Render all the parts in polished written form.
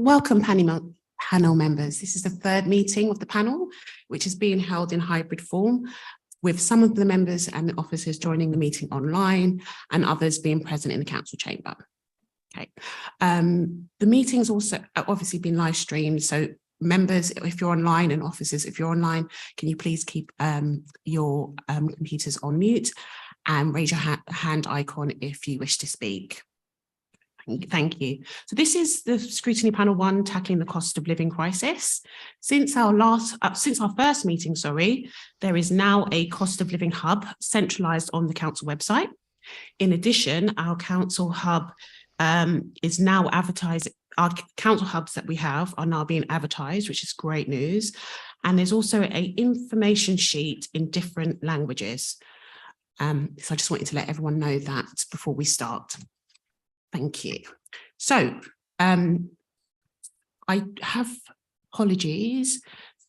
Welcome, panel members. This is the third meeting of the panel, which is being held in hybrid form, with some of the members and the officers joining the meeting online and others being present in the council chamber. Okay. The meeting's also obviously been live streamed, so members, if you're online, and officers, if you're online, can you please keep your computers on mute and raise your hand icon if you wish to speak. Thank you. So this is the Scrutiny Panel 1, tackling the cost of living crisis. Since our first meeting, there is now a cost of living hub centralised on the council website. In addition, our council hub is now advertised. Our council hubs that we have are now being advertised, which is great news. And there's also an information sheet in different languages. So I just wanted to let everyone know that before we start. Thank you. So I have apologies.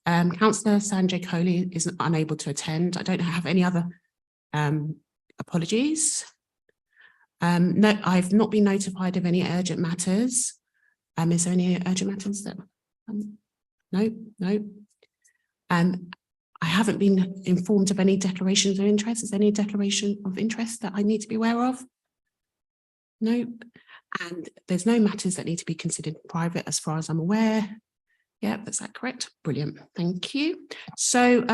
Councillor Sanjay Kohli is unable to attend. I don't have any other apologies. No, I've not been notified of any urgent matters. Is there any urgent matters that? No. I haven't been informed of any declarations of interest. Is there any declaration of interest that I need to be aware of? No, and there's no matters that need to be considered private as far as I'm aware. Yeah, that's that correct? Brilliant, thank you. So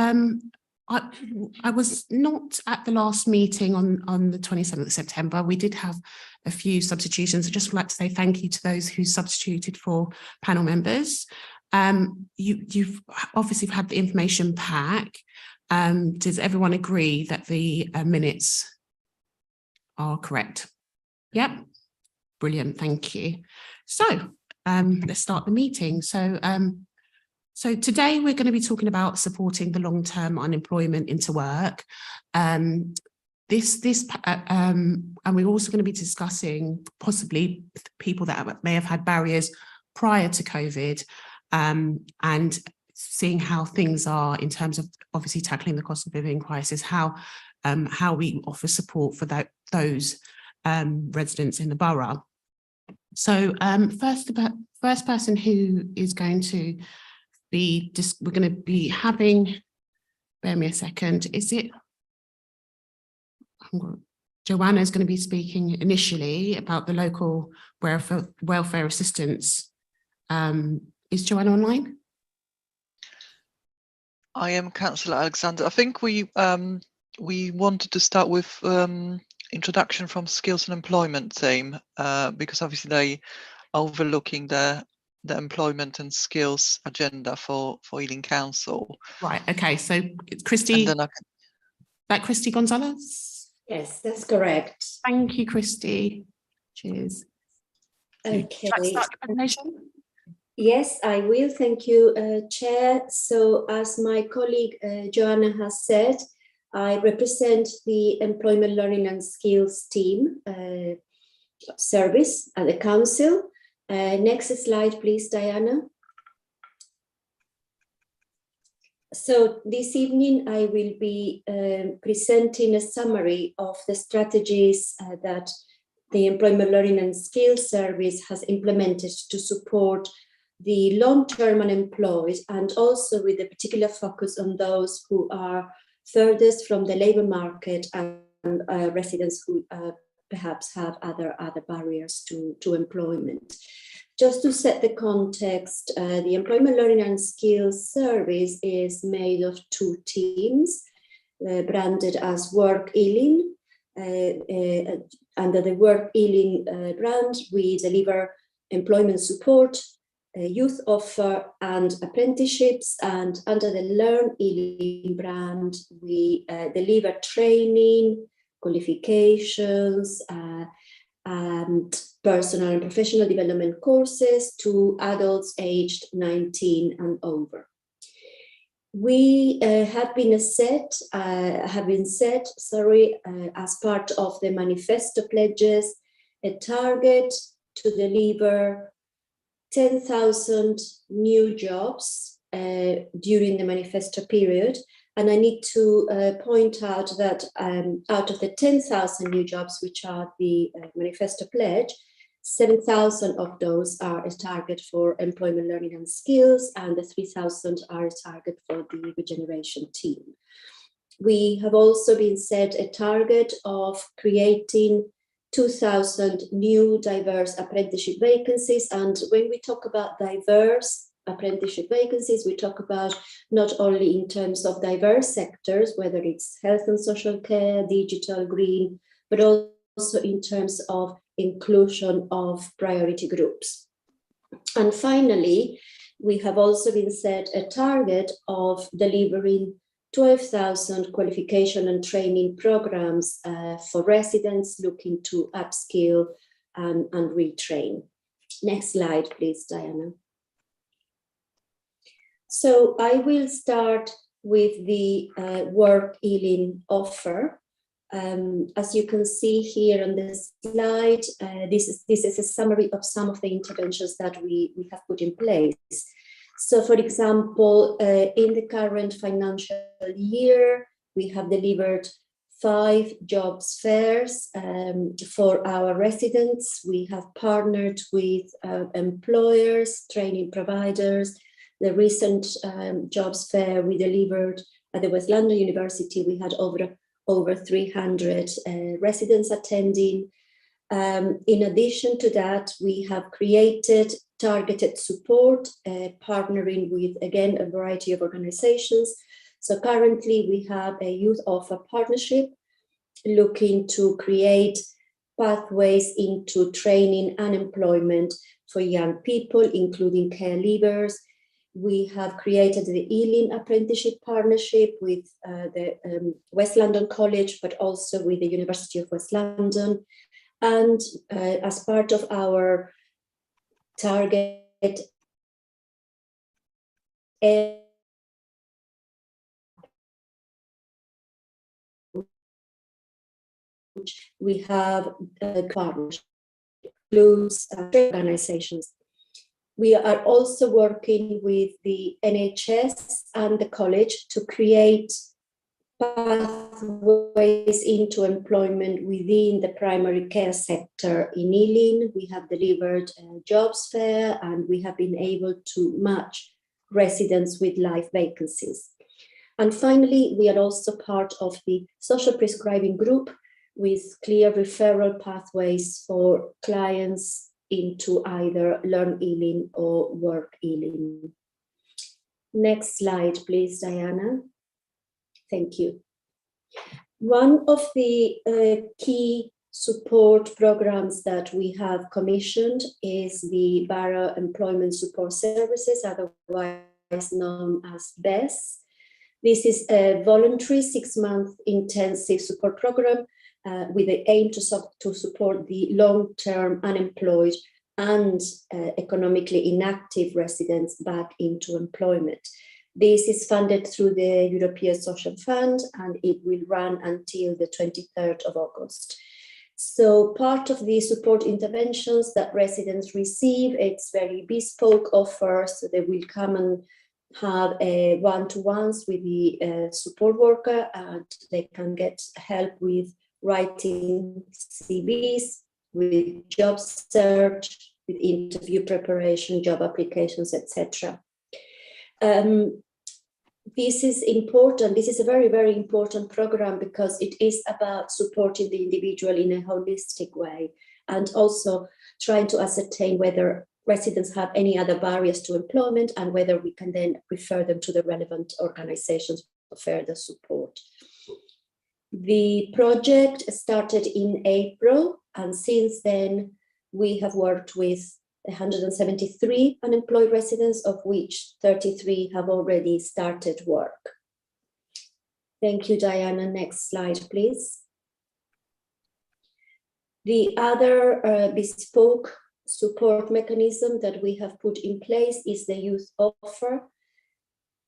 I was not at the last meeting on the 27th of September. We did have a few substitutions. I'd just like to say thank you to those who substituted for panel members. You've obviously had the information pack. Does everyone agree that the minutes are correct? Yep, brilliant, thank you. So let's start the meeting. So today we're going to be talking about supporting the long-term unemployment into work. And we're also going to be discussing possibly people that may have had barriers prior to COVID, and seeing how things are in terms of obviously tackling the cost of living crisis, how we offer support for those residents in the borough. So first person who is going to be, we're going to be having, bear me a second, is it, Joanna is going to be speaking initially about the local welfare assistance. Is Joanna online? I am Councillor Alexander. I think we wanted to start with introduction from skills and employment team, because obviously they are overlooking the employment and skills agenda for Ealing Council. Right, okay, so Christy, that Christy Gonzalez? Yes, that's correct. Thank you, Christy. Cheers. Okay. Should I start your presentation? Yes, I will. Thank you, Chair. So as my colleague Joanna has said, I represent the Employment Learning and Skills team service at the council. Next slide, please, Diana. So this evening I will be presenting a summary of the strategies that the Employment Learning and Skills Service has implemented to support the long-term unemployed, and also with a particular focus on those who are furthest from the labour market and residents who perhaps have other barriers to employment. Just to set the context, the Employment Learning and Skills Service is made of two teams, branded as Work Ealing. Under the Work Ealing brand, we deliver employment support, youth offer and apprenticeships, and under the Learn Ealing brand, we deliver training, qualifications, and personal and professional development courses to adults aged 19 and over. We have been set, as part of the manifesto pledges, a target to deliver 10,000 new jobs during the manifesto period. And I need to point out that out of the 10,000 new jobs, which are the manifesto pledge, 7,000 of those are a target for employment learning and skills, and the 3,000 are a target for the regeneration team. We have also been set a target of creating 2,000 new diverse apprenticeship vacancies. And when we talk about diverse apprenticeship vacancies, we talk about not only in terms of diverse sectors, whether it's health and social care, digital, green, but also in terms of inclusion of priority groups. And finally, we have also been set a target of delivering 12,000 qualification and training programs for residents looking to upskill and retrain. Next slide, please, Diana. So I will start with the work e-learning offer. As you can see here on this slide, this is a summary of some of the interventions that we have put in place. So, for example, in the current financial year, we have delivered 5 jobs fairs for our residents. We have partnered with employers, training providers. The recent jobs fair we delivered at the West London University, we had over 300 residents attending. In addition to that, we have created targeted support, partnering with, again, a variety of organizations. So currently we have a youth offer partnership looking to create pathways into training and employment for young people, including care leavers. We have created the e-learning apprenticeship partnership with the West London College, but also with the University of West London. And as part of our target, we have partnerships, includes organizations. We are also working with the NHS and the college to create pathways into employment within the primary care sector in Ealing. We have delivered a jobs fair and we have been able to match residents with live vacancies. And finally, we are also part of the social prescribing group with clear referral pathways for clients into either Learn Ealing or Work Ealing. Next slide, please, Diana. Thank you. One of the key support programs that we have commissioned is the Borough Employment Support Services, otherwise known as BESS. This is a voluntary 6-month intensive support program with the aim to support the long-term unemployed and economically inactive residents back into employment. This is funded through the European Social Fund and it will run until the 23rd of August. So part of the support interventions that residents receive, it's very bespoke offers. So they will come and have a one-to-ones with the support worker and they can get help with writing CVs, with job search, with interview preparation, job applications, etc. This is important. This is a very, very important program because it is about supporting the individual in a holistic way and also trying to ascertain whether residents have any other barriers to employment and whether we can then refer them to the relevant organizations for further support. The project started in April, and since then we have worked with 173 unemployed residents, of which 33 have already started work. Thank you, Diana. Next slide, please. The other bespoke support mechanism that we have put in place is the youth offer.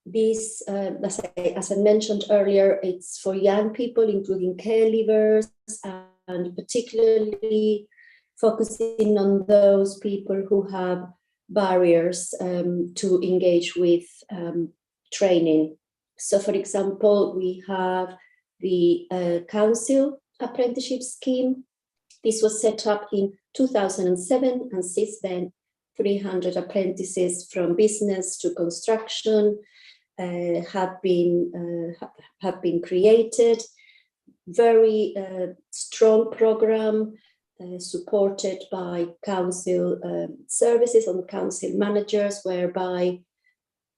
This, as I mentioned earlier, it's for young people, including care leavers, and particularly focusing on those people who have barriers to engage with training. So, for example, we have the council apprenticeship scheme, This was set up in 2007, and since then, 300 apprentices from business to construction have been created. Very strong program supported by council services and council managers, whereby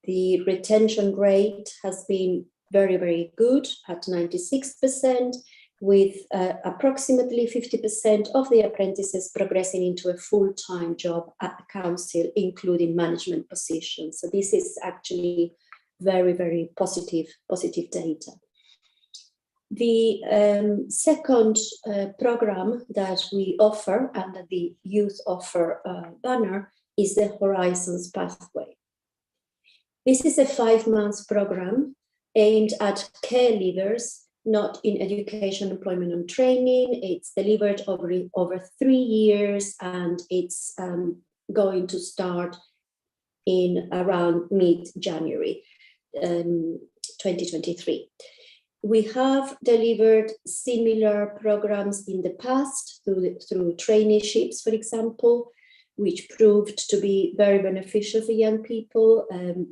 the retention rate has been very, very good at 96%, with approximately 50% of the apprentices progressing into a full-time job at the council, including management positions. So this is actually very, very positive data. The second program that we offer under the Youth Offer banner is the Horizons Pathway. This is a 5-month program aimed at care leavers, not in education, employment and training. It's delivered over 3 years, and it's going to start in around mid-January 2023. We have delivered similar programs in the past through traineeships, for example, which proved to be very beneficial for young people.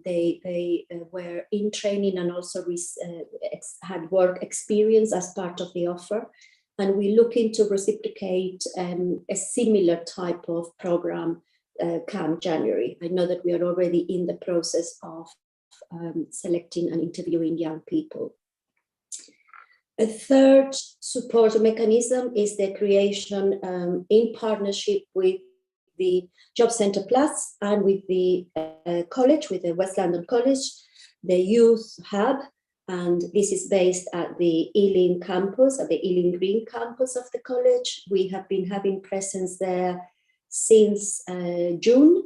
They were in training and also had work experience as part of the offer. And we're looking to reciprocate a similar type of program come January. I know that we are already in the process of selecting and interviewing young people. A third support mechanism is the creation in partnership with the Job Centre Plus and with the college, with the West London College, the Youth Hub, and this is based at the Ealing campus, at the Ealing Green campus of the college. We have been having presence there since June,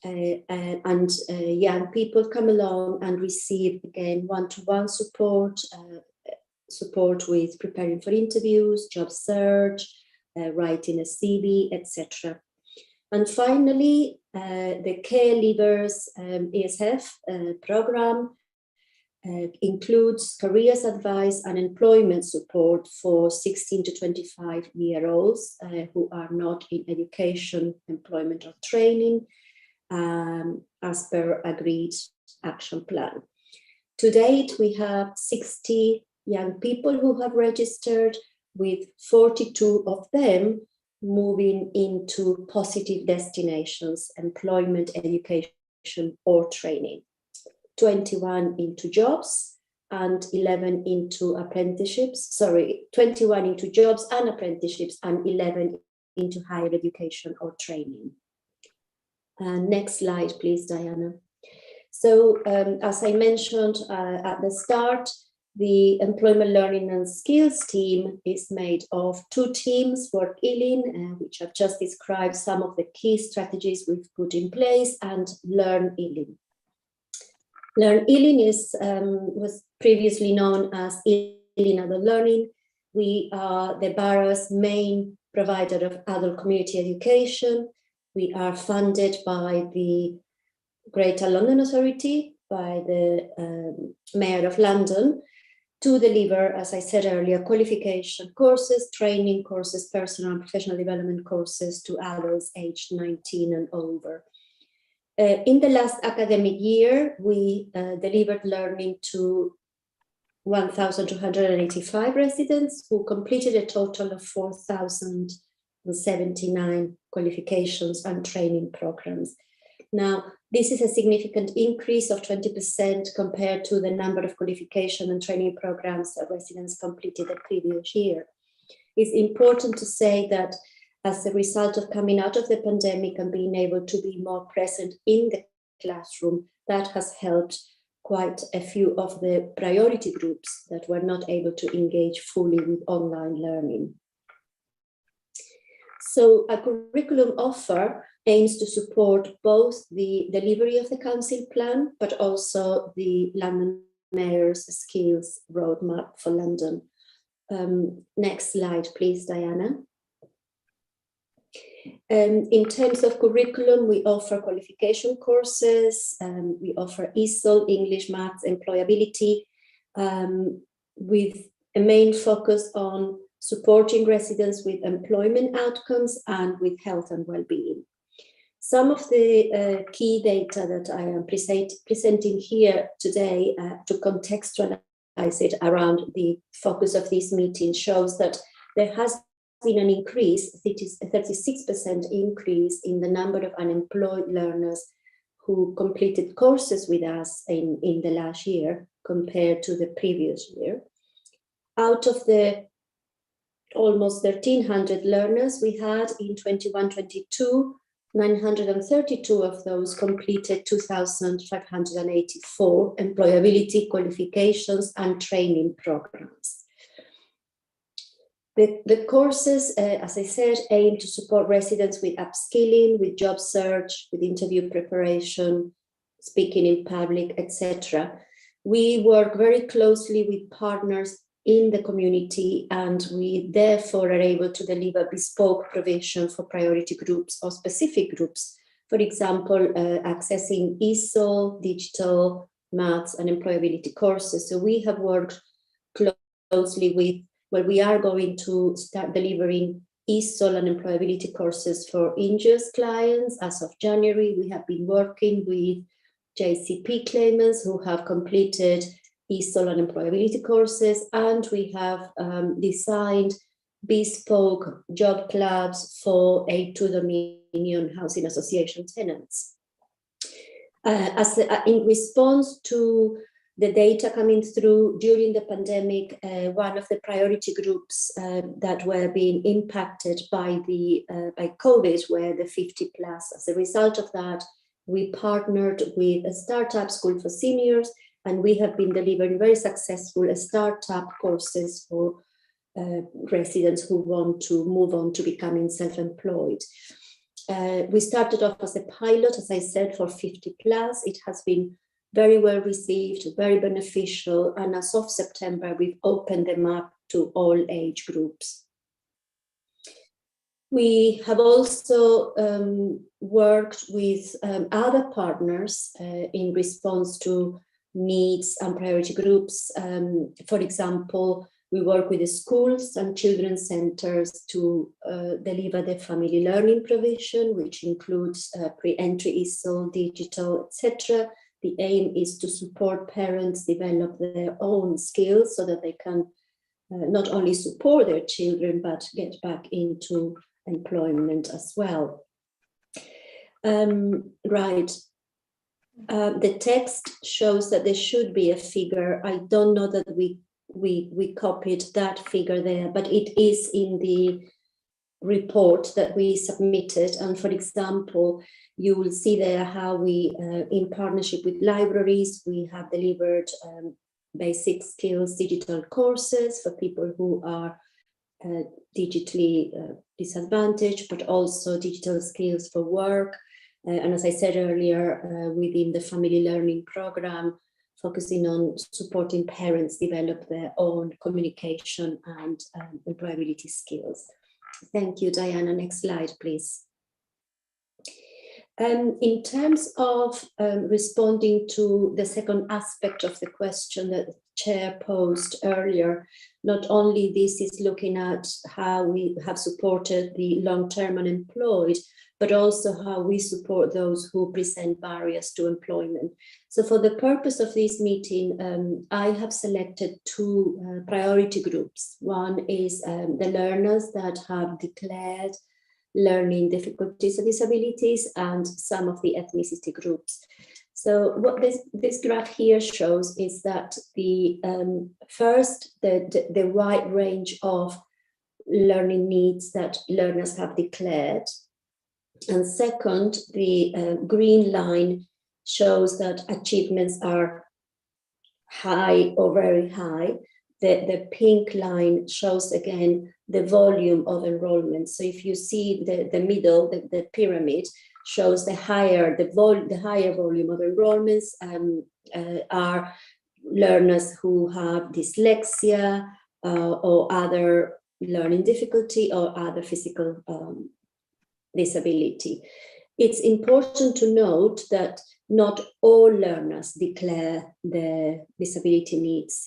and young people come along and receive, again, one-to-one support, support with preparing for interviews, job search, writing a CV, etc. And finally, the Care Leavers ESF program includes careers advice and employment support for 16 to 25-year-olds who are not in education, employment or training, as per agreed action plan. To date, we have 60 young people who have registered, with 42 of them moving into positive destinations, employment, education or training, 21 into jobs and 11 into apprenticeships, 21 into jobs and apprenticeships and 11 into higher education or training. Next slide, please, Diana. So as I mentioned at the start, the Employment Learning and Skills team is made of 2 teams, Work Ealing, which I've just described some of the key strategies we've put in place, and Learn Ealing. Learn Ealing was previously known as Ealing Adult Learning. We are the borough's main provider of adult community education. We are funded by the Greater London Authority, by the Mayor of London, to deliver, as I said earlier, qualification courses, training courses, personal and professional development courses to adults aged 19 and over. In the last academic year, we delivered learning to 1,285 residents who completed a total of 4,079 qualifications and training programs. Now, this is a significant increase of 20% compared to the number of qualification and training programs that residents completed the previous year. It's important to say that as a result of coming out of the pandemic and being able to be more present in the classroom, that has helped quite a few of the priority groups that were not able to engage fully with online learning. So a curriculum offer aims to support both the delivery of the council plan, but also the London Mayor's skills roadmap for London. Next slide, please, Diana. In terms of curriculum, we offer qualification courses, we offer ESOL, English, Maths, employability, with a main focus on supporting residents with employment outcomes and with health and well-being. Some of the key data that I am presenting here today to contextualize it around the focus of this meeting shows that there has been an increase, it is a 36% increase in the number of unemployed learners who completed courses with us in the last year compared to the previous year. Out of the almost 1,300 learners we had in 21-22, 932 of those completed 2,584 employability qualifications and training programs. The courses, as I said, aim to support residents with upskilling, with job search, with interview preparation, speaking in public, etc. We work very closely with partners in the community, and we therefore are able to deliver bespoke provision for priority groups or specific groups. For example, accessing ESOL, digital, maths, and employability courses. So we have worked closely with, well, we are going to start delivering ESOL and employability courses for Ingeus clients. As of January, we have been working with JCP claimants who have completed ESOL and employability courses, and we have designed bespoke job clubs for a two-dominion housing association tenants. In response to the data coming through during the pandemic, one of the priority groups that were being impacted by COVID were the 50 plus. As a result of that, we partnered with a startup school for seniors, and we have been delivering very successful startup courses for residents who want to move on to becoming self-employed. We started off as a pilot, as I said, for 50 plus. It has been very well received, very beneficial, and as of September, we've opened them up to all age groups. We have also worked with other partners in response to needs and priority groups. For example, we work with the schools and children's centers to deliver the family learning provision, which includes pre-entry ESOL, digital, etc. The aim is to support parents develop their own skills so that they can not only support their children, but get back into employment as well. The text shows that there should be a figure. I don't know that we copied that figure there, but it is in the report that we submitted. And for example, you will see there how we, in partnership with libraries, we have delivered basic skills digital courses for people who are digitally disadvantaged, but also digital skills for work. And as I said earlier, within the family learning program, focusing on supporting parents develop their own communication and employability skills. Thank you, Diana. Next slide, please. In terms of responding to the second aspect of the question that the chair posed earlier, not only this is looking at how we have supported the long-term unemployed, but also how we support those who present barriers to employment. So for the purpose of this meeting, I have selected two priority groups. One is the learners that have declared learning difficulties or disabilities, and some of the ethnicity groups. So what this graph here shows is that the wide range of learning needs that learners have declared. And second, the green line shows that achievements are high or very high. The pink line shows again the volume of enrollment. So if you see the middle, the pyramid shows the higher volume of enrollments are learners who have dyslexia or other learning difficulty or other physical disability. it's important to note that not all learners declare their disability needs,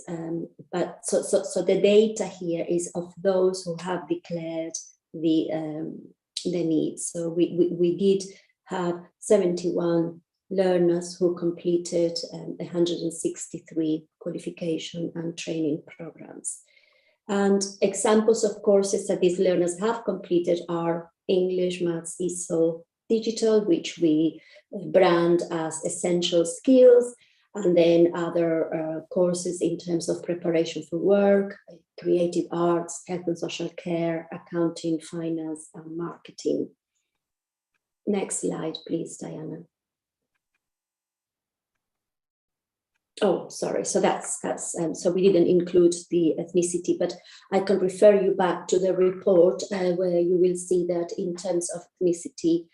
but so the data here is of those who have declared the needs. So we did have 71 learners who completed 163 qualification and training programs. And examples of courses that these learners have completed are English, Maths, ESOL, Digital, which we brand as essential skills, and then other courses in terms of preparation for work, creative arts, health and social care, accounting, finance, and marketing. Next slide, please, Diana. Oh, sorry. So that's so we didn't include the ethnicity, but I can refer you back to the report where you will see that in terms of ethnicity,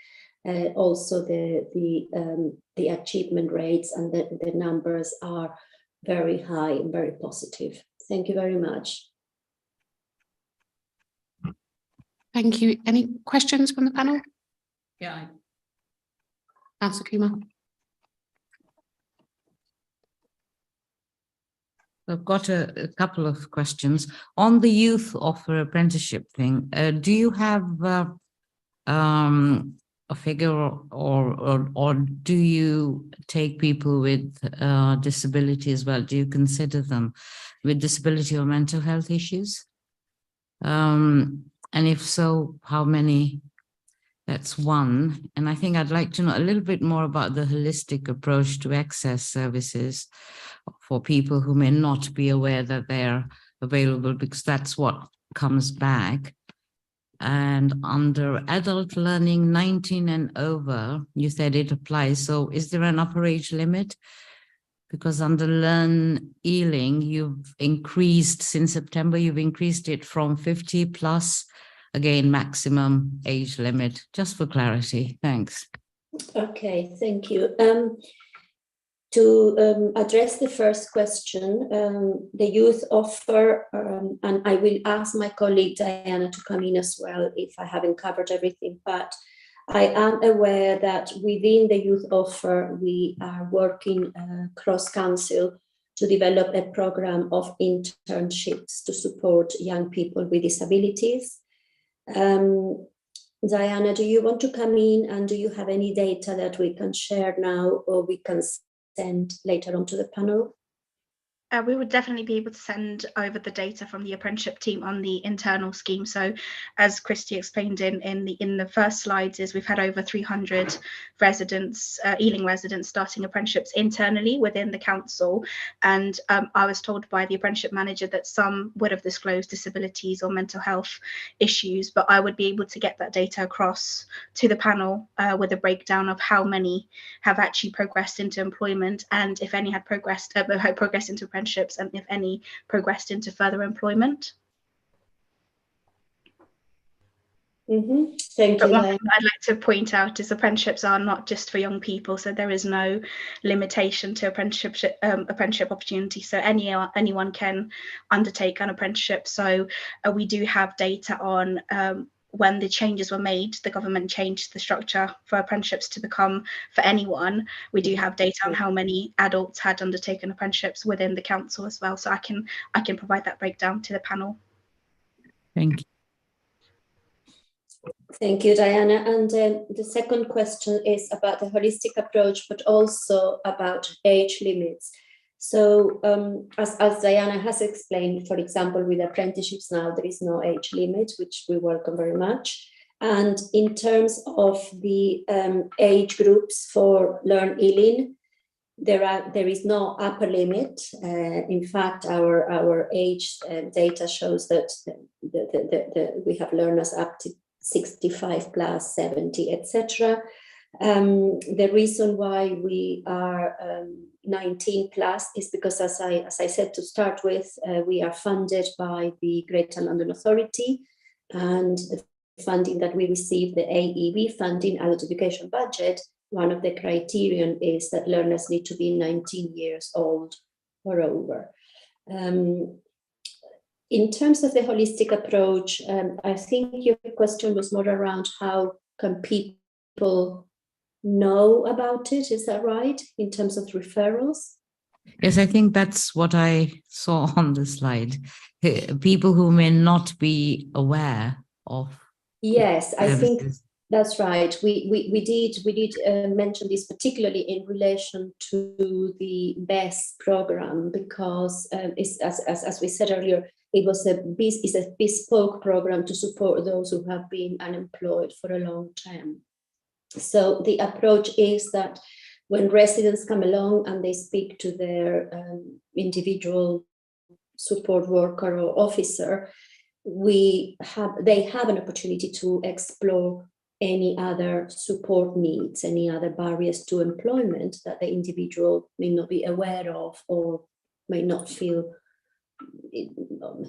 also the achievement rates and the numbers are very high and very positive. Thank you very much. Thank you. Any questions from the panel? Yeah. Councillor Kumar. I've got a couple of questions on the youth offer apprenticeship thing. Do you have a figure, or do you take people with disability as well? Do you consider them with disability or mental health issues? And if so, how many? That's one. And I think I'd like to know a little bit more about the holistic approach to access services for people who may not be aware that they're available, because that's what comes back. And under adult learning 19 and over, you said it applies. So is there an upper age limit? Because under Learn Ealing, you've increased since September, you've increased it from 50 plus, again, maximum age limit, just for clarity. Thanks. Okay, thank you. To address the first question, the youth offer, and I will ask my colleague Diana to come in as well if I haven't covered everything, but I am aware that within the youth offer, we are working cross-council to develop a program of internships to support young people with disabilities. Diana, do you want to come in, and do you have any data that we can share now or we can send later on to the panel? We would definitely be able to send over the data from the apprenticeship team on the internal scheme. So as Christy explained in the first slides, is we've had over 300 residents, Ealing residents, starting apprenticeships internally within the council. And I was told by the apprenticeship manager that some would have disclosed disabilities or mental health issues, but I would be able to get that data across to the panel with a breakdown of how many have actually progressed into employment, and if any had progressed into apprenticeships, and if any progressed into further employment. Thank you. But one thing I'd like to point out is apprenticeships are not just for young people, so there is no limitation to apprenticeship opportunity. So anyone can undertake an apprenticeship. So we do have data on when the changes were made, the government changed the structure for apprenticeships to become for anyone. We do have data on how many adults had undertaken apprenticeships within the council as well. So I can provide that breakdown to the panel. Thank you. Thank you, Diana. And the second question is about the holistic approach, but also about age limits. So as Diana has explained, for example, with apprenticeships now, there is no age limit, which we welcome very much. And in terms of the age groups for Learn Ealing, there is no upper limit. In fact, our age data shows that we have learners up to 65 plus 70, etc. The reason why we are 19 plus is because, as I said to start with, we are funded by the Greater London Authority, and the funding that we receive, the AEB funding, Adult Education Budget, one of the criterion is that learners need to be 19 years old or over. In terms of the holistic approach, I think your question was more around how can people know about it. Is that right, in terms of referrals? Yes, I think that's what I saw on the slide. People who may not be aware of. Yes, I think services. that's right. We did mention this particularly in relation to the BESS program, because it's, as we said earlier, it's a bespoke program to support those who have been unemployed for a long time. So the approach is that when residents come along and they speak to their individual support worker or officer, they have an opportunity to explore any other support needs, any other barriers to employment that the individual may not be aware of or may not feel,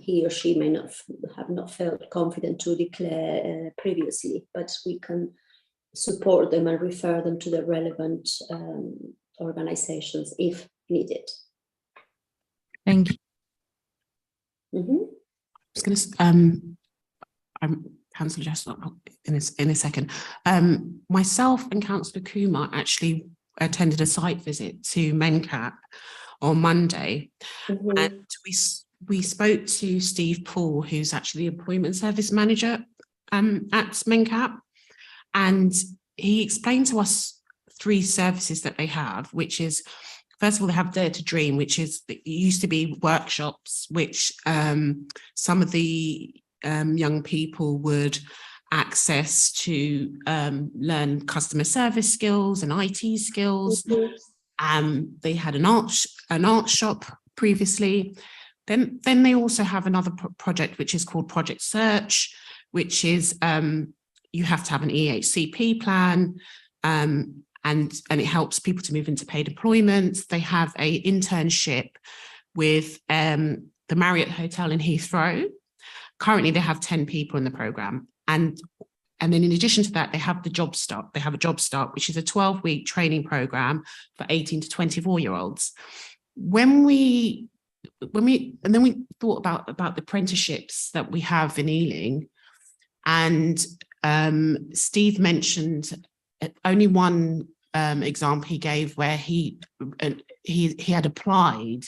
he or she may not have not felt confident to declare previously, but we can support them and refer them to the relevant organizations if needed. Thank you. Mm-hmm. I was going to, Councillor Jessel in a second. Myself and Councillor Kumar actually attended a site visit to MenCap on Monday, Mm-hmm. and we spoke to Steve Paul, who's actually the employment service manager at MenCap, and he explained to us 3 services that they have, which is, first of all, they have Dare to Dream, which is, it used to be workshops, which some of the young people would access to learn customer service skills and IT skills. Mm-hmm. They had an art shop previously. Then they also have another project, which is called Project Search, which is you have to have an EHCP plan, and it helps people to move into paid employment. They have an internship with the Marriott Hotel in Heathrow. Currently, they have 10 people in the program, and then in addition to that, they have the Job Start. They have a Job Start, which is a 12-week training program for 18 to 24-year-olds. When we thought about the apprenticeships that we have in Ealing, and Steve mentioned only one example he gave where he had applied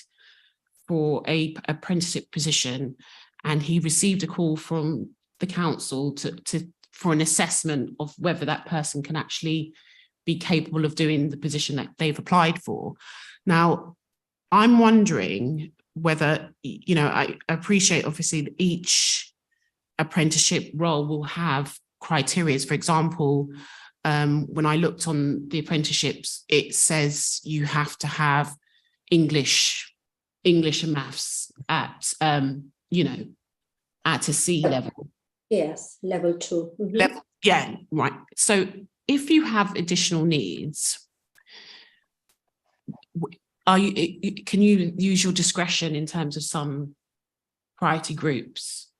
for a apprenticeship position, and he received a call from the council for an assessment of whether that person can actually be capable of doing the position that they've applied for. Now, I'm wondering whether, you know, I appreciate obviously that each apprenticeship role will have criteria. For example, when I looked on the apprenticeships, it says you have to have English and maths at, you know, at a C level. Yes, level 2. Mm-hmm. Level, yeah, right. So if you have additional needs, can you use your discretion in terms of some priority groups?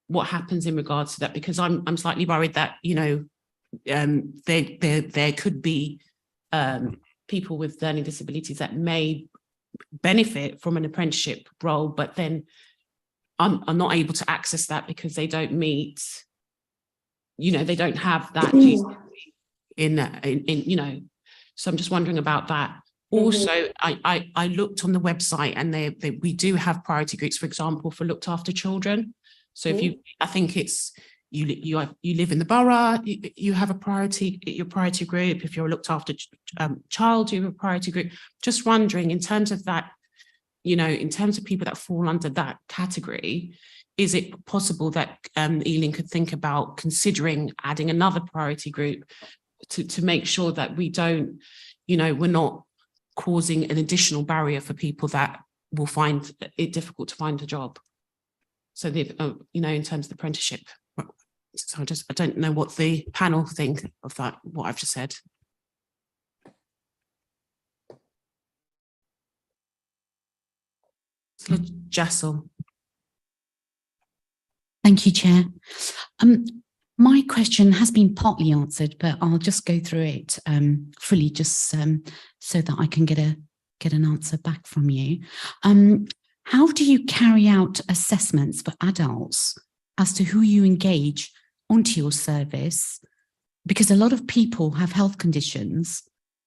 What happens in regards to that? Because I'm slightly worried that, you know, there could be people with learning disabilities that may benefit from an apprenticeship role, but then are not able to access that because they don't meet, you know, they don't have that in you know. So I'm just wondering about that. Also, I looked on the website, and we do have priority groups, for example, for looked after children. So if I think it's you live in the borough, you have a priority, your priority group. If you're a looked after child, you have a priority group. Just wondering, in terms of that, you know, in terms of people that fall under that category, is it possible that Ealing could think about considering adding another priority group to make sure that we don't, you know, we're not causing an additional barrier for people that will find it difficult to find a job? So they've, you know, in terms of the apprenticeship. So I don't know what the panel think of that, what I've just said. Jessel. Thank you, Chair. My question has been partly answered, but I'll just go through it fully, just so that I can get an answer back from you. How do you carry out assessments for adults as to who you engage onto your service? because a lot of people have health conditions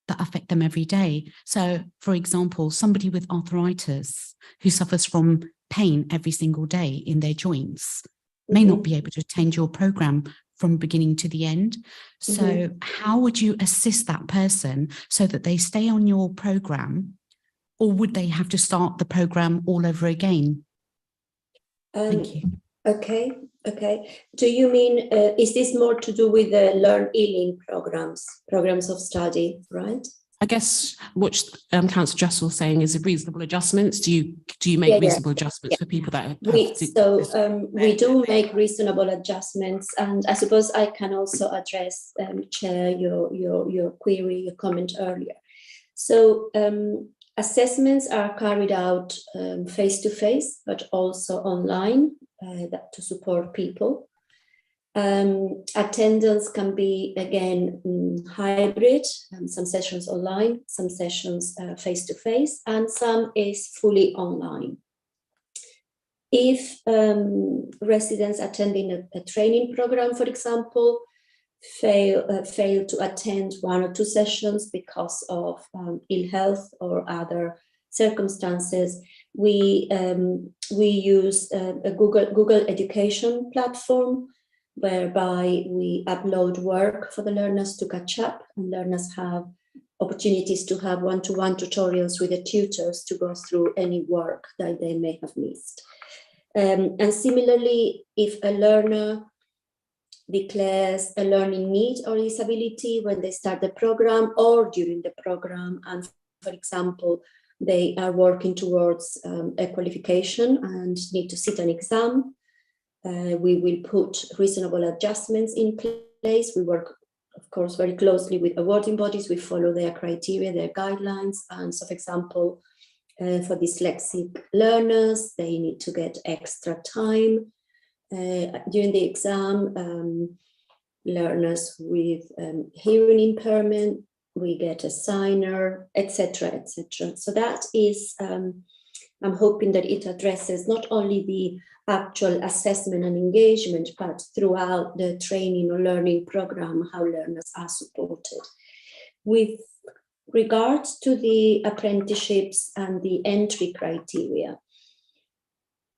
that affect them every day. So, for example, somebody with arthritis who suffers from pain every single day in their joints may not be able to attend your program from beginning to the end. So how would you assist that person so that they stay on your program, or would they have to start the program all over again? Thank you. Okay. Do you mean, is this more to do with the Learn Healing programs of study, right? I guess what Councillor Just was saying is reasonable adjustments. Do you make reasonable adjustments for people that we do make reasonable adjustments, and I suppose I can also address, Chair, your query, your comment earlier. So assessments are carried out face to face, but also online to support people. Attendance can be, again, hybrid, some sessions online, some sessions face-to-face, and some is fully online. If residents attending a training program, for example, fail to attend 1 or 2 sessions because of ill health or other circumstances, we use a Google Education platform, whereby we upload work for the learners to catch up, and learners have opportunities to have one-to-one tutorials with the tutors to go through any work that they may have missed. And similarly, if a learner declares a learning need or disability when they start the program or during the program, and for example, they are working towards a qualification and need to sit an exam, we will put reasonable adjustments in place. We work, of course, very closely with awarding bodies. We follow their criteria, their guidelines. And so, for example, for dyslexic learners, they need to get extra time during the exam. Learners with hearing impairment, we get a signer, etc., etc. So that is, I'm hoping that it addresses not only the actual assessment and engagement, but throughout the training or learning program, how learners are supported. With regards to the apprenticeships and the entry criteria,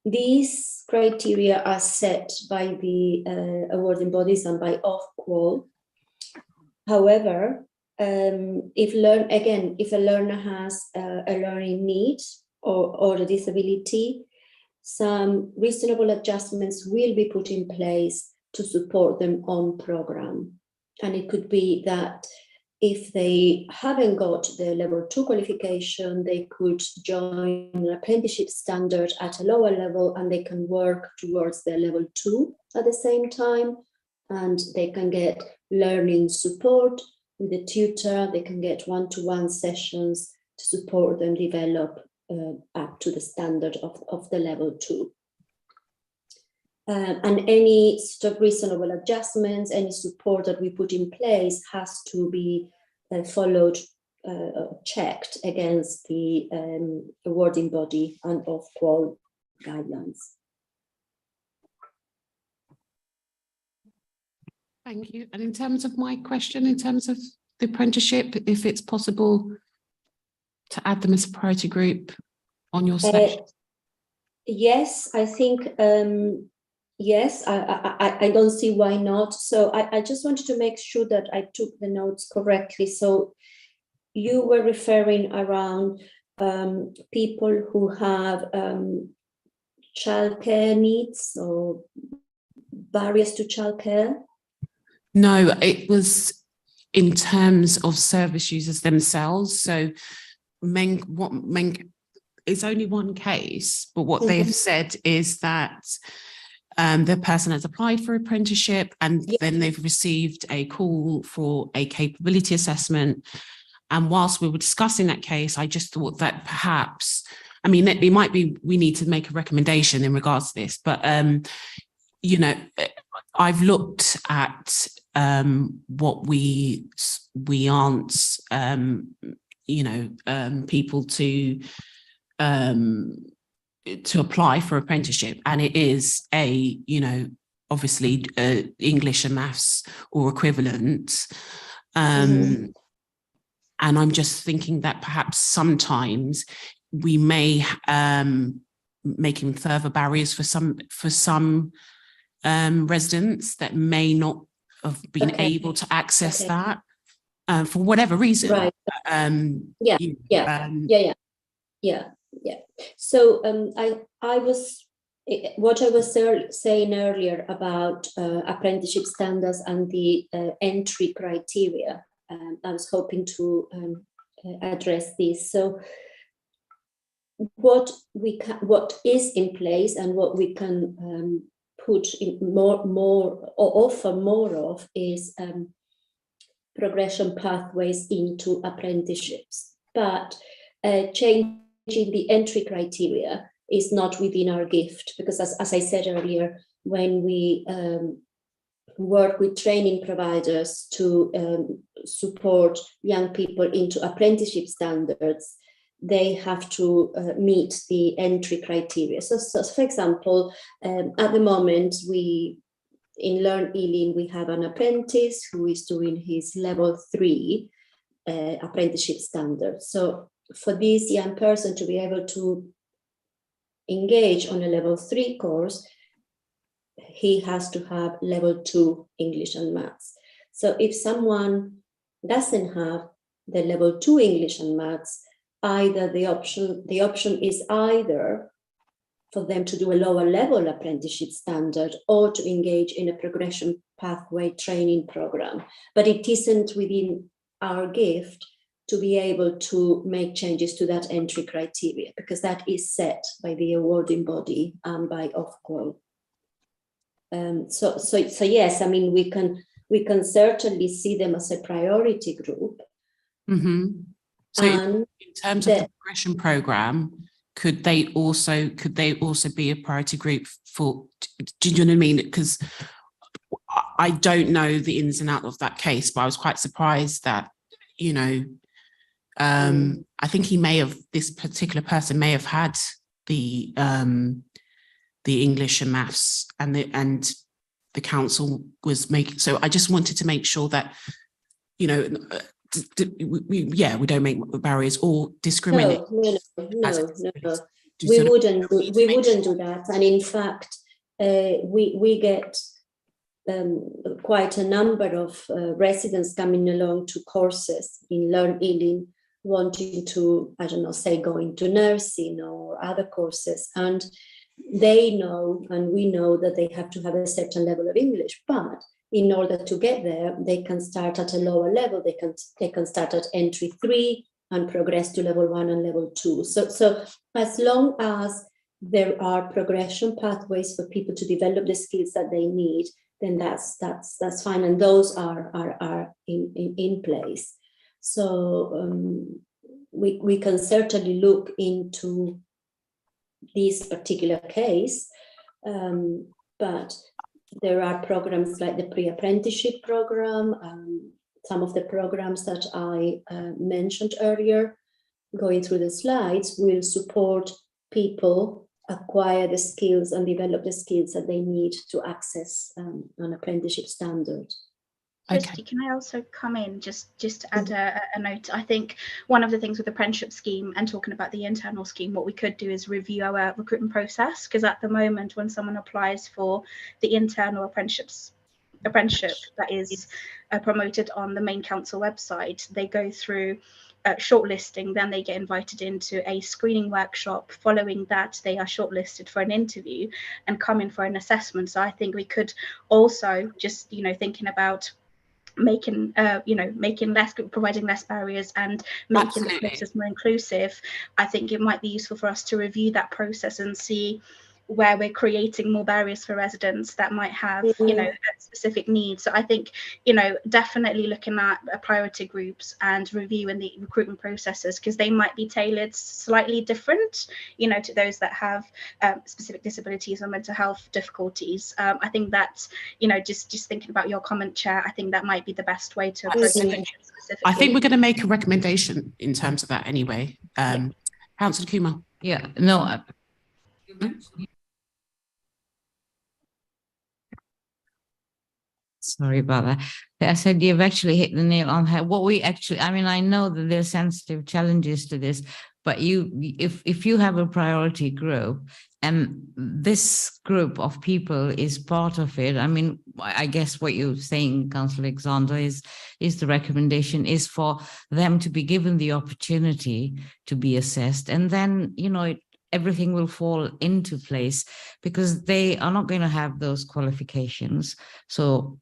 these criteria are set by the awarding bodies and by Ofqual. However, if a learner has a learning need or a disability, some reasonable adjustments will be put in place to support them on program. And it could be that if they haven't got the level 2 qualification, they could join an apprenticeship standard at a lower level, and they can work towards their level 2 at the same time, and they can get learning support with a tutor. They can get one-to-one sessions to support them develop up to the standard of the level 2. And any sort of reasonable adjustments, any support that we put in place has to be followed, checked against the awarding body and Ofqual guidelines. Thank you. And in terms of my question, in terms of the apprenticeship, if it's possible to add them as a priority group on your selection? Yes, I think, yes, I don't see why not. So I just wanted to make sure that I took the notes correctly. So you were referring around people who have childcare needs or barriers to childcare? No, it was in terms of service users themselves. So it's only one case, but what they've said is that the person has applied for apprenticeship, and then they've received a call for a capability assessment. And whilst we were discussing that case, I just thought that perhaps, I mean, it might be we need to make a recommendation in regards to this, but you know, I've looked at what we aren't, you know, people to apply for apprenticeship, and it is a, you know, obviously English and maths or equivalent. And I'm just thinking that perhaps sometimes we may making further barriers for some residents that may not have been able to access that for whatever reason. Right. Yeah. So I was what I was saying earlier about apprenticeship standards and the entry criteria. I was hoping to address this. So what is in place and what we can put in more or offer more of is progression pathways into apprenticeships, but changing the entry criteria is not within our gift, because as I said earlier, when we work with training providers to support young people into apprenticeship standards, they have to meet the entry criteria. So for example, at the moment, in Learn Ealing, we have an apprentice who is doing his level 3 apprenticeship standard. So for this young person to be able to engage on a level 3 course, he has to have level 2 English and maths. So if someone doesn't have the level 2 English and maths, either the option is either for them to do a lower level apprenticeship standard or to engage in a progression pathway training program. But it isn't within our gift to be able to make changes to that entry criteria, because that is set by the awarding body and by Ofqual. So yes, I mean, we can certainly see them as a priority group. So in terms of the progression program, could they also be a priority group for, do you know what I mean? Because I don't know the ins and outs of that case, but I was quite surprised that, you know, I think this particular person may have had the English and maths and the council was making, so I just wanted to make sure that, you know, we don't make barriers or discriminate. No. We wouldn't do that. And in fact, we get quite a number of residents coming along to courses in Learn Ealing, wanting to, I don't know, say go into nursing or other courses. And they know, and we know, that they have to have a certain level of English, but in order to get there, they can start at a lower level. They can start at entry 3 and progress to level 1 and level 2. So as long as there are progression pathways for people to develop the skills that they need, then that's fine, and those are in place. So we can certainly look into this particular case, but there are programs like the pre-apprenticeship program, some of the programs that I mentioned earlier, going through the slides, will support people acquire the skills and develop the skills that they need to access an apprenticeship standard. Christy, can I also come in just to add a note? I think one of the things with the apprenticeship scheme and talking about the internal scheme, what we could do is review our recruitment process, because at the moment when someone applies for the internal apprenticeship that is promoted on the main council website, they go through shortlisting, then they get invited into a screening workshop. Following that, they are shortlisted for an interview and come in for an assessment. So I think we could also just, thinking about making providing less barriers and making the process more inclusive. I think it might be useful for us to review that process and see where we're creating more barriers for residents that might have specific needs. So I think definitely looking at priority groups and reviewing the recruitment processes, because they might be tailored slightly different to those that have specific disabilities or mental health difficulties. I think that's just thinking about your comment, Chair, I think that might be the best way to approach it specifically. I think we're going to make a recommendation in terms of that anyway. Councillor Kumar. Yeah, no. Sorry about that. I said you've actually hit the nail on the head. What we actually, I mean, I know that there's sensitive challenges to this, but if you have a priority group and this group of people is part of it, I mean, I guess what you're saying, Councillor Alexander, is the recommendation is for them to be given the opportunity to be assessed, and then, you know, everything will fall into place because they are not going to have those qualifications. So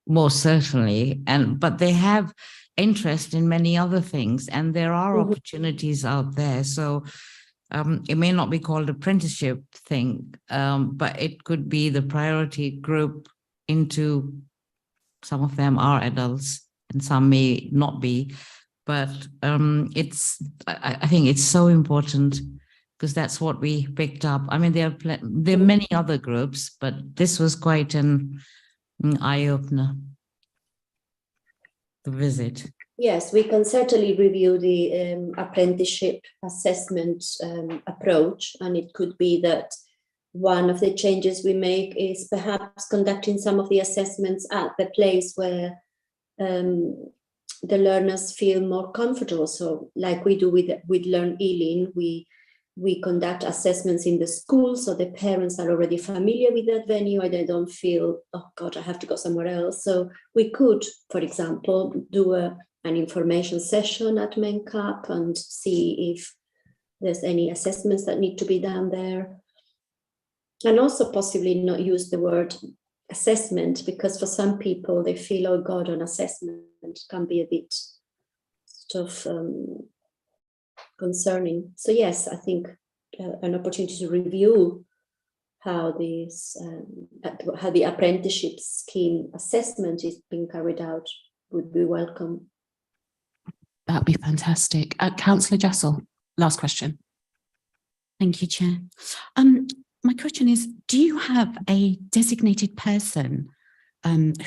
most certainly, but they have interest in many other things, and there are opportunities out there. So it may not be called apprenticeship thing, but it could be the priority group into, some of them are adults and some may not be, but I think it's so important because that's what we picked up. I mean, there are many other groups, but this was quite an eye-opener, the visit. Yes, we can certainly review the apprenticeship assessment approach, and it could be that one of the changes we make is perhaps conducting some of the assessments at the place where the learners feel more comfortable. So like we do with Learn Ealing, we conduct assessments in the school, so the parents are already familiar with that venue and they don't feel, oh God, I have to go somewhere else. So we could, for example, do an information session at MenCap and see if there's any assessments that need to be done there. And also possibly not use the word assessment, because for some people they feel, oh God, an assessment can be a bit sort of concerning. So yes, I think an opportunity to review how the apprenticeship scheme assessment is being carried out would be welcome. That'd be fantastic. Councillor Jessel, last question. Thank you, Chair. My question is, do you have a designated person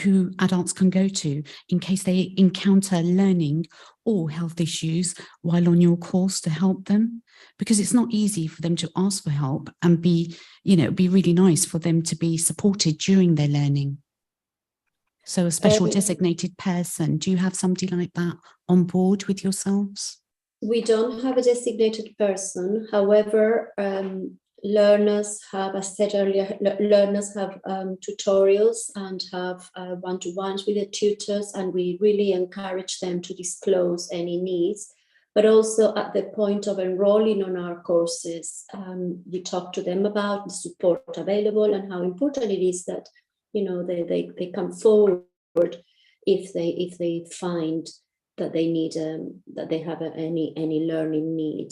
who adults can go to in case they encounter learning or health issues while on your course to help them? Because it's not easy for them to ask for help and be really nice for them to be supported during their learning. So a special designated person, do you have somebody like that on board with yourselves? We don't have a designated person. However, learners have, as said earlier, learners have tutorials and have one-to-ones with the tutors, and we really encourage them to disclose any needs. But also at the point of enrolling on our courses, we talk to them about the support available and how important it is that, you know, they come forward if they find that they need that they have any learning need.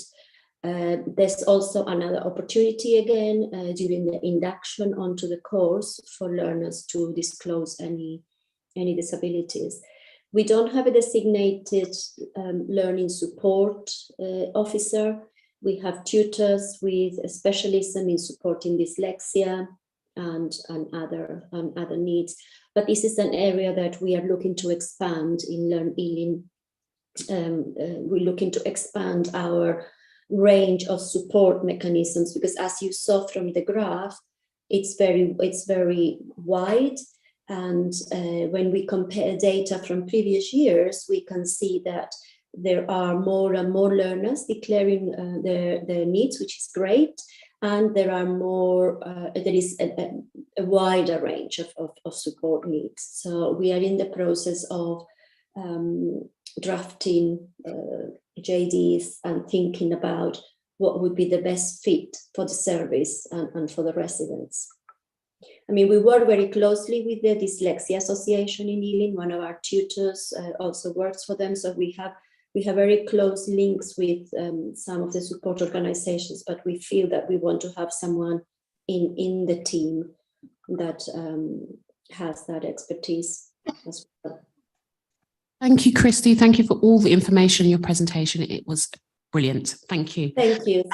There's also another opportunity again during the induction onto the course for learners to disclose any disabilities. We don't have a designated learning support officer. We have tutors with a specialism in supporting dyslexia and other needs. But this is an area that we are looking to expand in Learn Ealing. We're looking to expand our range of support mechanisms, because as you saw from the graph, it's very wide. And when we compare data from previous years, we can see that there are more and more learners declaring their needs, which is great. And there are more, there is a wider range of support needs. So we are in the process of drafting JDs and thinking about what would be the best fit for the service and for the residents. I mean, we work very closely with the Dyslexia Association in Ealing. One of our tutors also works for them. So we have very close links with some of the support organizations, but we feel that we want to have someone in the team that has that expertise as well. Thank you, Christy. Thank you for all the information in your presentation. It was brilliant. Thank you. Thank you.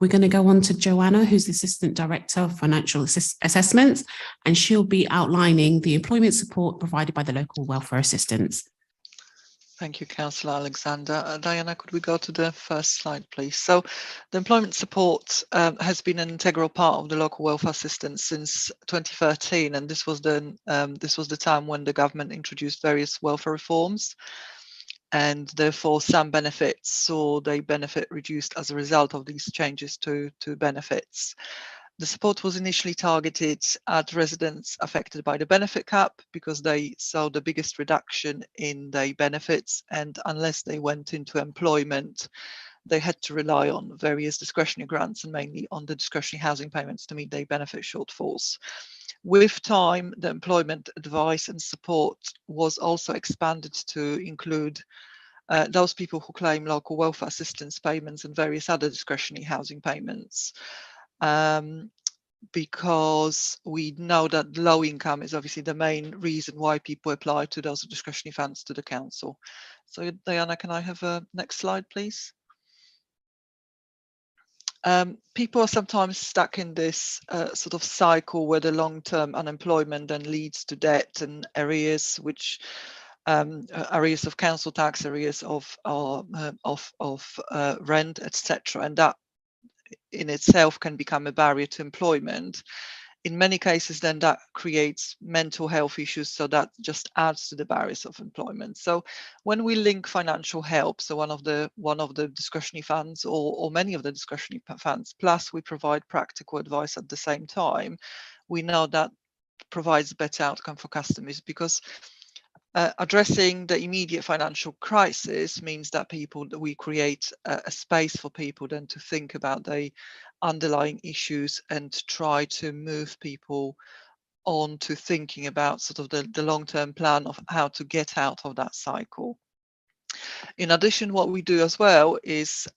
We're going to go on to Joanna, who's the Assistant Director of Financial Assessments, and she'll be outlining the employment support provided by the local welfare assistants. Thank you, Councillor Alexander. Diana, could we go to the first slide, please? So the employment support has been an integral part of the local welfare system since 2013, and this was the time when the government introduced various welfare reforms, and therefore some benefits saw their benefit reduced as a result of these changes to benefits. The support was initially targeted at residents affected by the benefit cap because they saw the biggest reduction in their benefits, and unless they went into employment, they had to rely on various discretionary grants and mainly on the discretionary housing payments to meet their benefit shortfalls. With time, the employment advice and support was also expanded to include those people who claim local welfare assistance payments and various other discretionary housing payments. Because we know that low income is obviously the main reason why people apply to those discretionary funds to the council. So Diana, can I have a next slide, please? People are sometimes stuck in this sort of cycle where the long-term unemployment then leads to debt and arrears, which areas of council tax, areas of rent, etc., and that in itself can become a barrier to employment. In many cases, then that creates mental health issues, so that just adds to the barriers of employment. So when we link financial help, so one of the discretionary funds or many of the discretionary funds, plus we provide practical advice at the same time, we know that provides a better outcome for customers, because addressing the immediate financial crisis means that we create a space for people then to think about the underlying issues and try to move people on to thinking about sort of the long-term plan of how to get out of that cycle. In addition, what we do as well is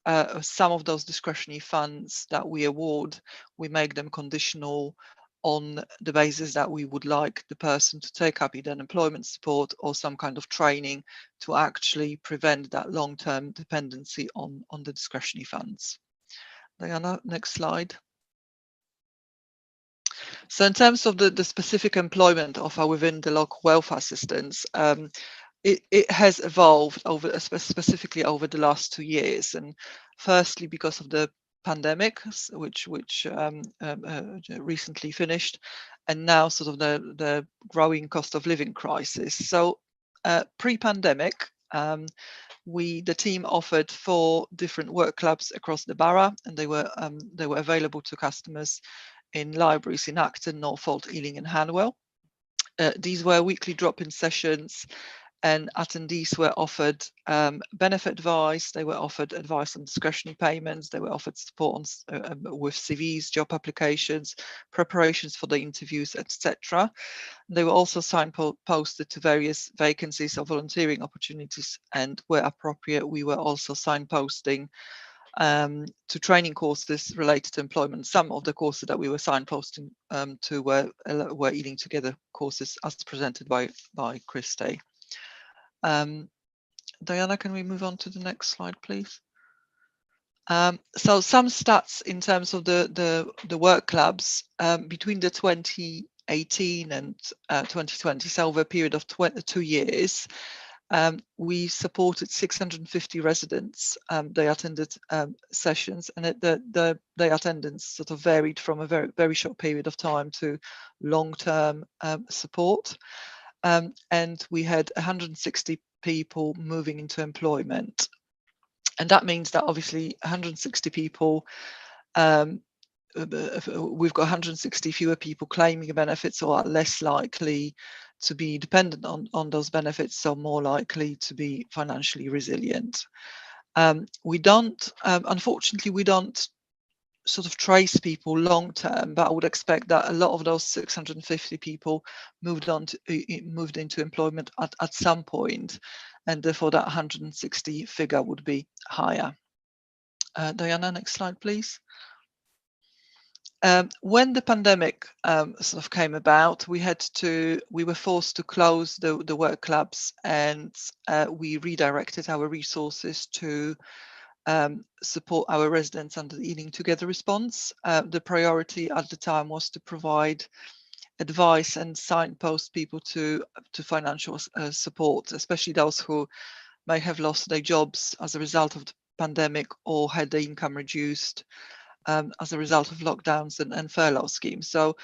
some of those discretionary funds that we award, we make them conditional on the basis that we would like the person to take up either employment support or some kind of training to actually prevent that long-term dependency on the discretionary funds. Diana, next slide. So in terms of the specific employment offer within the local welfare assistance, it has evolved specifically over the last 2 years, and firstly because of the pandemic, which recently finished, and now sort of the growing cost of living crisis. So pre-pandemic, the team offered 4 different work clubs across the borough, and they were available to customers in libraries in Acton, Northolt, Ealing and Hanwell. These were weekly drop-in sessions, and attendees were offered benefit advice, they were offered advice on discretionary payments, they were offered support with CVs, job applications, preparations for the interviews, etc. They were also signposted to various vacancies or volunteering opportunities, and where appropriate, we were also signposting to training courses related to employment. Some of the courses that we were signposting to were Ealing Together courses as presented by Christy. Diana, can we move on to the next slide, please? So some stats in terms of the work clubs between the 2018 and 2020, so over a period of 2 years, we supported 650 residents. They attended sessions, and the attendance sort of varied from a very short period of time to long-term support. And we had 160 people moving into employment. And that means that obviously 160 people, we've got 160 fewer people claiming benefits or are less likely to be dependent on those benefits, so more likely to be financially resilient. Unfortunately, we don't sort of trace people long term, but I would expect that a lot of those 650 people moved into employment at some point, and therefore that 160 figure would be higher. Diana, next slide, please. When the pandemic sort of came about, we were forced to close the work clubs, and we redirected our resources to support our residents under the Ealing Together response. The priority at the time was to provide advice and signpost people to financial support, especially those who may have lost their jobs as a result of the pandemic or had their income reduced as a result of lockdowns and furlough schemes. So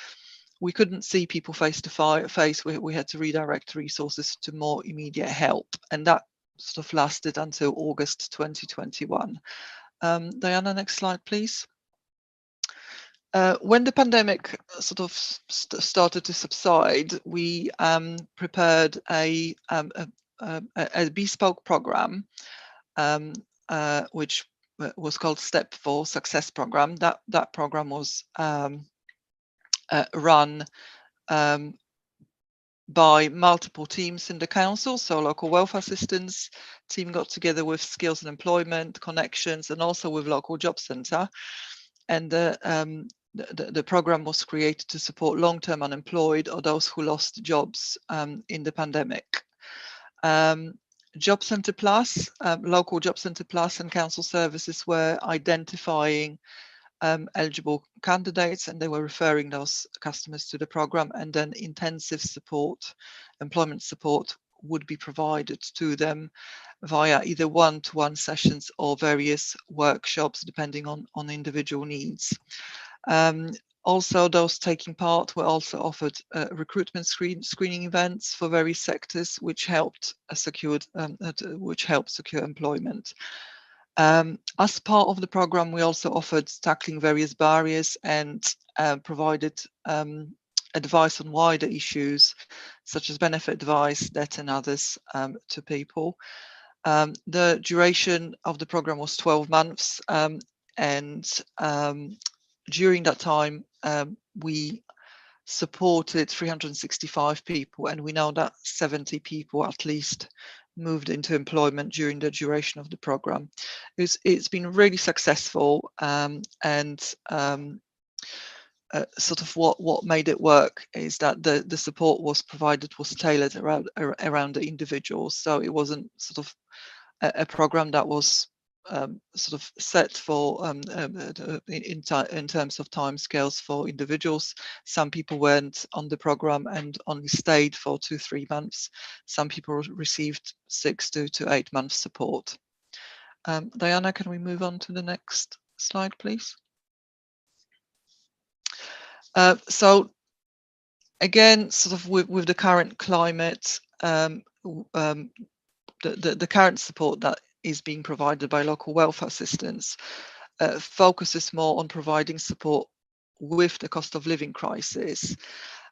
we couldn't see people face to face. We had to redirect resources to more immediate help, and that sort of lasted until August 2021. Diana, next slide, please. When the pandemic sort of started to subside, we prepared a bespoke program, which was called Step 4 Success Program. That program was run by multiple teams in the council. So local welfare assistance team got together with skills and employment connections, and also with local job centre. And the program was created to support long-term unemployed or those who lost jobs in the pandemic. Job Centre Plus, local Job Centre Plus and council services were identifying eligible candidates, and they were referring those customers to the program, and then intensive support, employment support, would be provided to them via either one-to-one sessions or various workshops, depending on individual needs. Also, those taking part were also offered recruitment screening events for various sectors, which helped secure employment. As part of the program, we also offered tackling various barriers and provided advice on wider issues, such as benefit advice, debt and others to people. The duration of the program was 12 months, and during that time, we supported 365 people, and we know that 70 people at least moved into employment during the duration of the program. It's been really successful, and sort of what made it work is that the support was tailored around the individuals. So it wasn't sort of a program that was sort of set for in terms of timescales for individuals. Some people went on the program and only stayed for 2-3 months. Some people received 6 to 8 months support. Diana, can we move on to the next slide, please? So again, sort of with the current climate, the current support that is being provided by local welfare assistance focuses more on providing support with the cost of living crisis.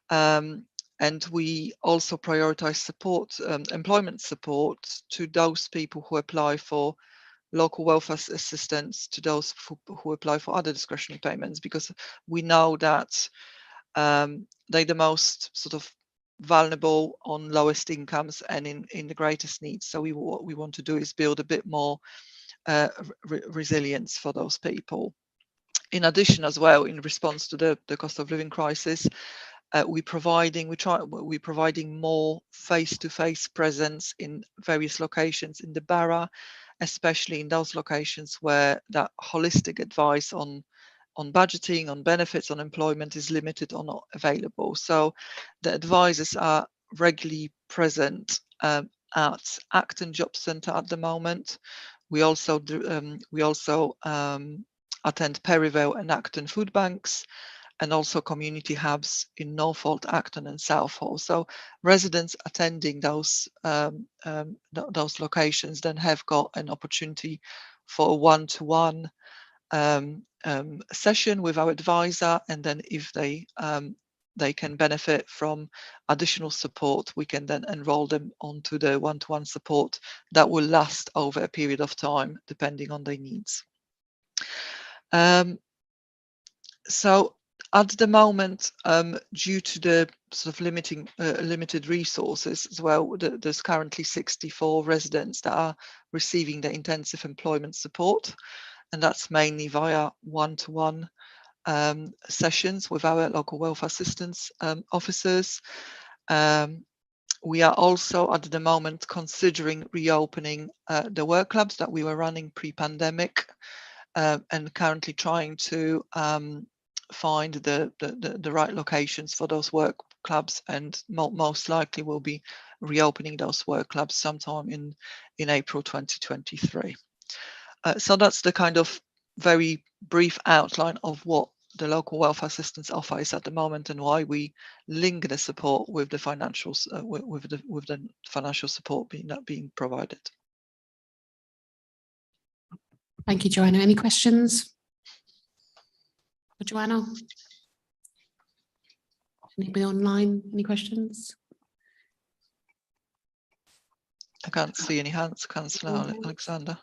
And we also prioritize support, employment support to those people who apply for local welfare assistance, to those who apply for other discretionary payments, because we know that they're the most sort of vulnerable on lowest incomes and in the greatest needs. So what we want to do is build a bit more resilience for those people. In addition, as well, in response to the cost of living crisis, we're providing more face-to-face presence in various locations in the borough, especially in those locations where that holistic advice on budgeting, on benefits, on employment is limited or not available. So the advisors are regularly present at Acton Job Centre at the moment. We also attend Perivale and Acton food banks, and also community hubs in Northolt, Acton and Southall. So residents attending those locations then have got an opportunity for a one-to-one session with our advisor, and then if they can benefit from additional support, we can then enroll them onto the one-to-one support that will last over a period of time, depending on their needs. So at the moment, due to the sort of limited resources as well, there's currently 64 residents that are receiving the intensive employment support, and that's mainly via one-to-one sessions with our local welfare assistance officers. We are also at the moment considering reopening the work clubs that we were running pre-pandemic, and currently trying to find the right locations for those work clubs, and most likely will be reopening those work clubs sometime in April 2023. So that's the kind of very brief outline of what the local welfare assistance offer is at the moment and why we link the support with the financials with the financial support being provided. Thank you, Joanna. Any questions for Joanna? Anybody online? Any questions? I can't see any hands, Councillor Alexander.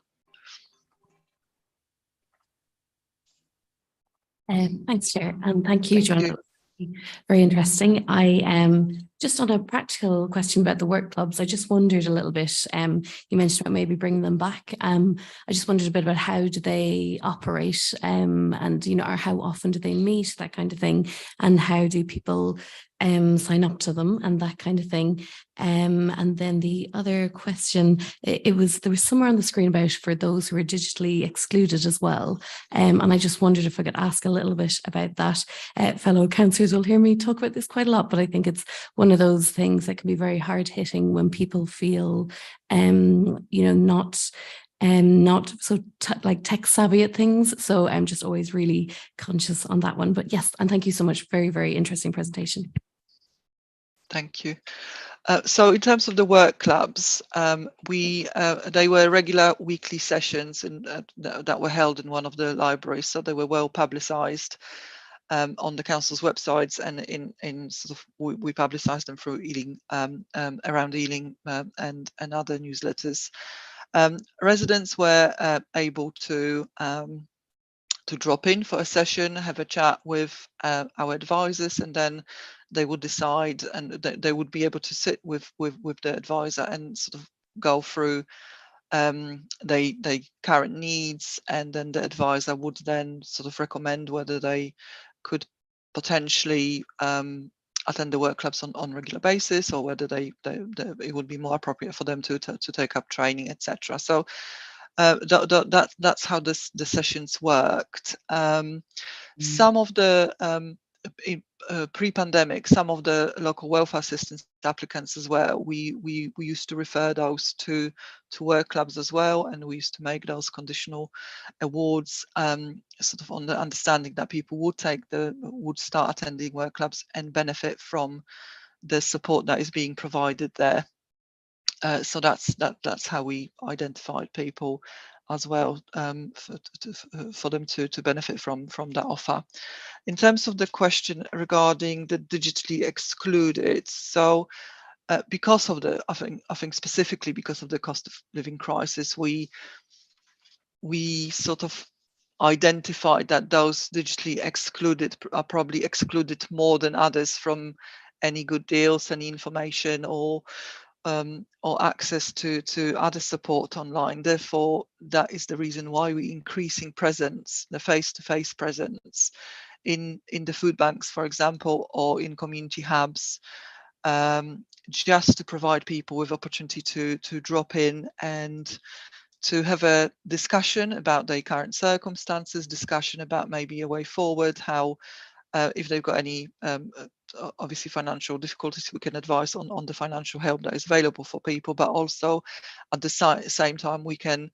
Thanks, Chair, and thank you, Thank Joanna. Very interesting. I just on a practical question about the work clubs, I just wondered a little bit, you mentioned about maybe bringing them back. I just wondered a bit about how do they operate, and, you know, or how often do they meet, that kind of thing, and how do people sign up to them and that kind of thing. And then the other question, there was somewhere on the screen about for those who are digitally excluded as well. And I just wondered if I could ask a little bit about that. Fellow councillors will hear me talk about this quite a lot, but I think it's one of those things that can be very hard hitting when people feel, you know, not so like tech savvy at things. So I'm just always really conscious on that one. But yes, and thank you so much. Very, very interesting presentation. Thank you. So in terms of the work clubs, they were regular weekly sessions that were held in one of the libraries, so they were well publicised on the council's websites, and in sort of we publicised them through Ealing, around Ealing, and other newsletters. Residents were able to drop in for a session, have a chat with our advisors, and then they would decide, and they would be able to sit with the advisor and sort of go through their current needs, and then the advisor would then sort of recommend whether they could potentially attend the work clubs on regular basis, or whether it would be more appropriate for them to take up training, etc. So that's how the sessions worked. Some of the pre-pandemic, some of the local welfare assistance applicants as well, we used to refer those to work clubs as well, and we used to make those conditional awards, sort of on the understanding that people would start attending work clubs and benefit from the support that is being provided there. So that's how we identified people as well, for them to benefit from that offer. In terms of the question regarding the digitally excluded, so because of the, I think specifically because of the cost of living crisis, we sort of identified that those digitally excluded are probably excluded more than others from any good deals, any information, or access to other support online. Therefore, that is the reason why we're increasing presence, the face-to-face presence in the food banks, for example, or in community hubs, just to provide people with opportunity to drop in and to have a discussion about their current circumstances, discussion about maybe a way forward, how if they've got any obviously financial difficulties, we can advise on the financial help that is available for people, but also at the same time we can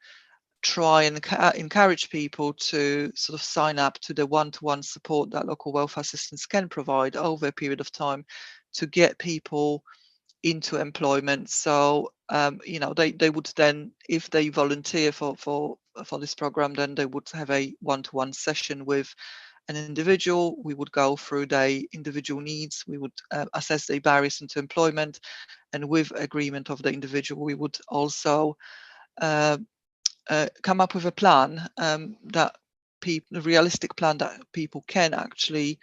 try and encourage people to sort of sign up to the one-to-one support that local welfare assistance can provide over a period of time to get people into employment. So you know, they would then, if they volunteer for this program, then they would have a one-to-one session with an individual. We would go through their individual needs, we would assess their barriers into employment, and with agreement of the individual, we would also come up with a plan, a realistic plan that people can actually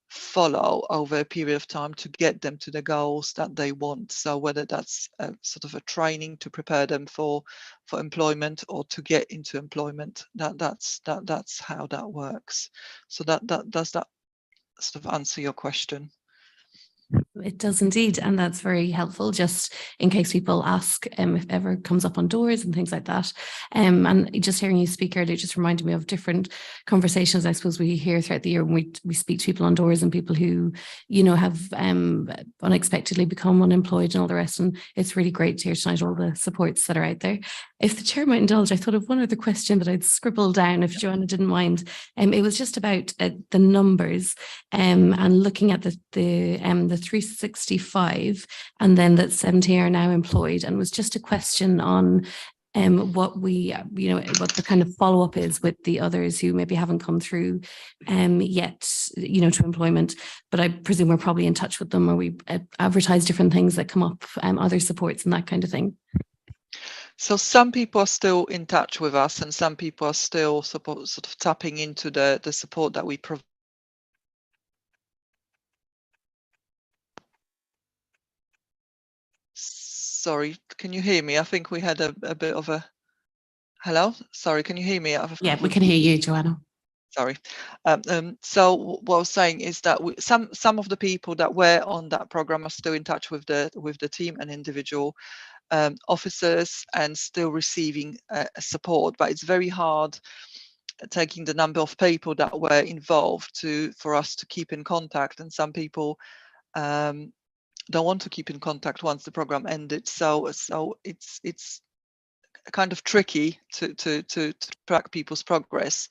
follow over a period of time to get them to the goals that they want. So whether that's sort of a training to prepare them for employment, or to get into employment, that's how that works. So that does that sort of answer your question? It does indeed, and that's very helpful, just in case people ask if it ever comes up on doors and things like that. And just hearing you speak earlier just reminded me of different conversations I suppose we hear throughout the year when we speak to people on doors and people who, you know, have unexpectedly become unemployed and all the rest. And it's really great to hear tonight all the supports that are out there. If the chair might indulge, I thought of one other question that I'd scribbled down, if Joanna didn't mind. It was just about the numbers and looking at the 365 and then that 70 are now employed, and it was just a question on what we, you know, what the kind of follow up is with the others who maybe haven't come through yet, you know, to employment. But I presume we're probably in touch with them, or we advertise different things that come up, other supports and that kind of thing. So some people are still in touch with us, and some people are still sort of tapping into the support that we provide. Sorry, can you hear me? I think we had a bit of a... Hello? Sorry, can you hear me? Yeah, we can hear you, Joanna. Sorry. So what I was saying is that some of the people that were on that program are still in touch with the team and individual officers and still receiving support, but it's very hard taking the number of people that were involved for us to keep in contact, and some people don't want to keep in contact once the program ended. So it's kind of tricky to track people's progress.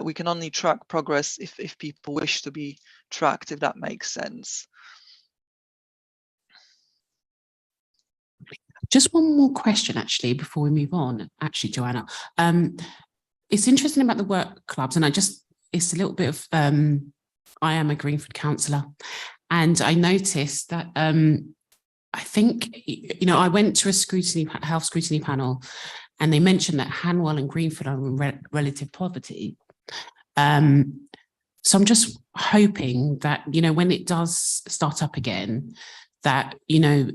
We can only track progress if people wish to be tracked, if that makes sense. Just one more question, actually, before we move on. Actually, Joanna, it's interesting about the work clubs, and it's a little bit of, I am a Greenford councillor, and I noticed that I think, you know, I went to a health scrutiny panel, and they mentioned that Hanwell and Greenford are in relative poverty. So I'm just hoping that, you know, when it does start up again, that, you know,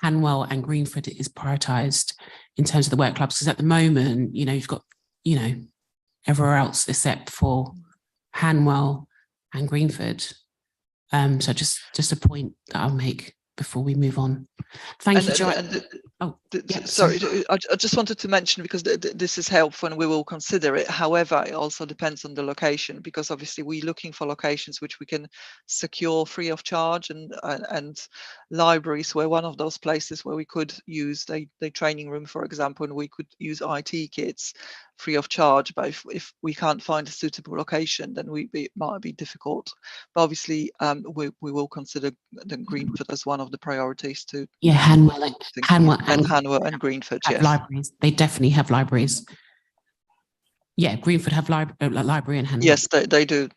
Hanwell and Greenford is prioritised in terms of the work clubs, because at the moment, you know, you've got, you know, everywhere else except for Hanwell and Greenford. So just a point that I'll make before we move on. Thank you, Joanne. Sorry, I just wanted to mention, because this is helpful and we will consider it. However, it also depends on the location, because obviously we're looking for locations which we can secure free of charge, and libraries were one of those places where we could use the training room, for example, and we could use IT kits free of charge. But if we can't find a suitable location, then it might be difficult. But obviously, we will consider the Greenford as one of the priorities to. Yeah, Hanwell and Greenford, yes. Libraries. They definitely have libraries. Yeah, Greenford have library and Hanwell. Yes, they do.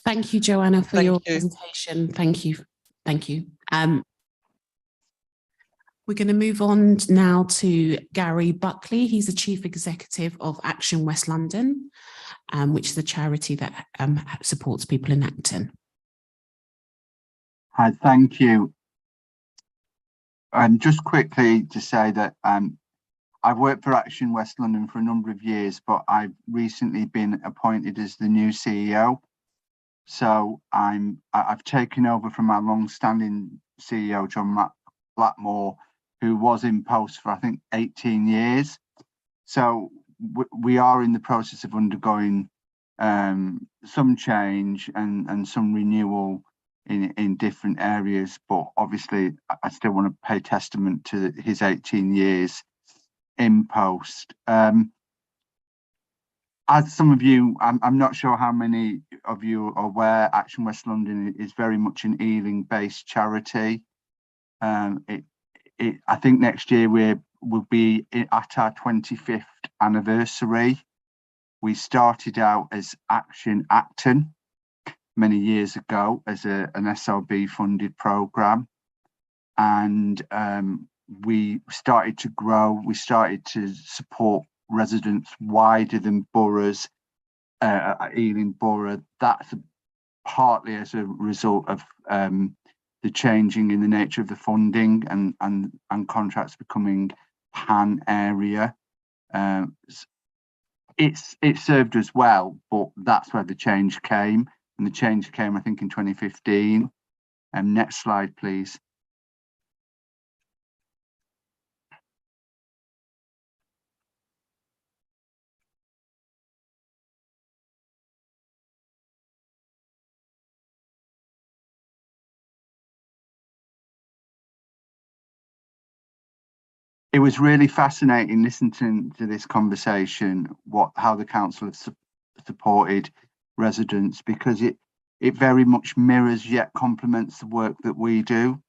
Thank you, Joanna, for your presentation. Thank you. We're going to move on now to Gary Buckley. He's the Chief Executive of Action West London, which is a charity that supports people in Acton. Hi, thank you. Just quickly to say that I've worked for Action West London for a number of years, but I've recently been appointed as the new CEO. So I've taken over from our long-standing CEO, John Blackmore, who was in post for, I think, 18 years. So we are in the process of undergoing some change and some renewal in different areas, but obviously I still want to pay testament to his 18 years in post. As some of you, I'm not sure how many of you are aware, Action West London is very much an Ealing-based charity. I think next year we'll be at our 25th anniversary. We started out as Action Acton many years ago as an SLB funded programme, and we started to grow. We started to support residents wider than boroughs, Ealing Borough. That's partly as a result of the changing in the nature of the funding and contracts becoming pan area. It served us well, but that's where the change came. And the change came, I think, in 2015. Next slide, please. It was really fascinating listening to this conversation, how the council have supported residents, because it very much mirrors yet complements the work that we do.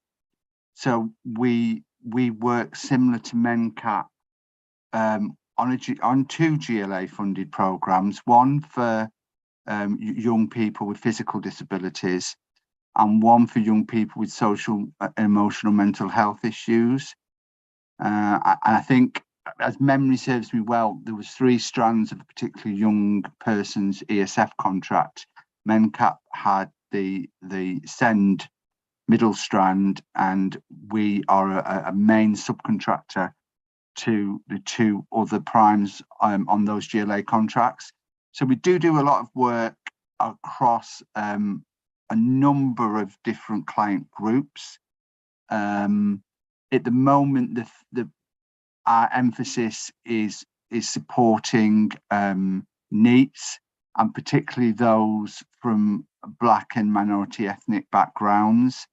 So we work similar to MenCat on 2 GLA funded programs, one for young people with physical disabilities and one for young people with social, emotional, mental health issues. And I think, as memory serves me well, there was 3 strands of a particularly young person's ESF contract. MenCat had the SEND middle strand, and we are a main subcontractor to the 2 other primes on those GLA contracts. So we do a lot of work across a number of different client groups. At the moment, our emphasis is supporting NEETs, and particularly those from Black and minority ethnic backgrounds.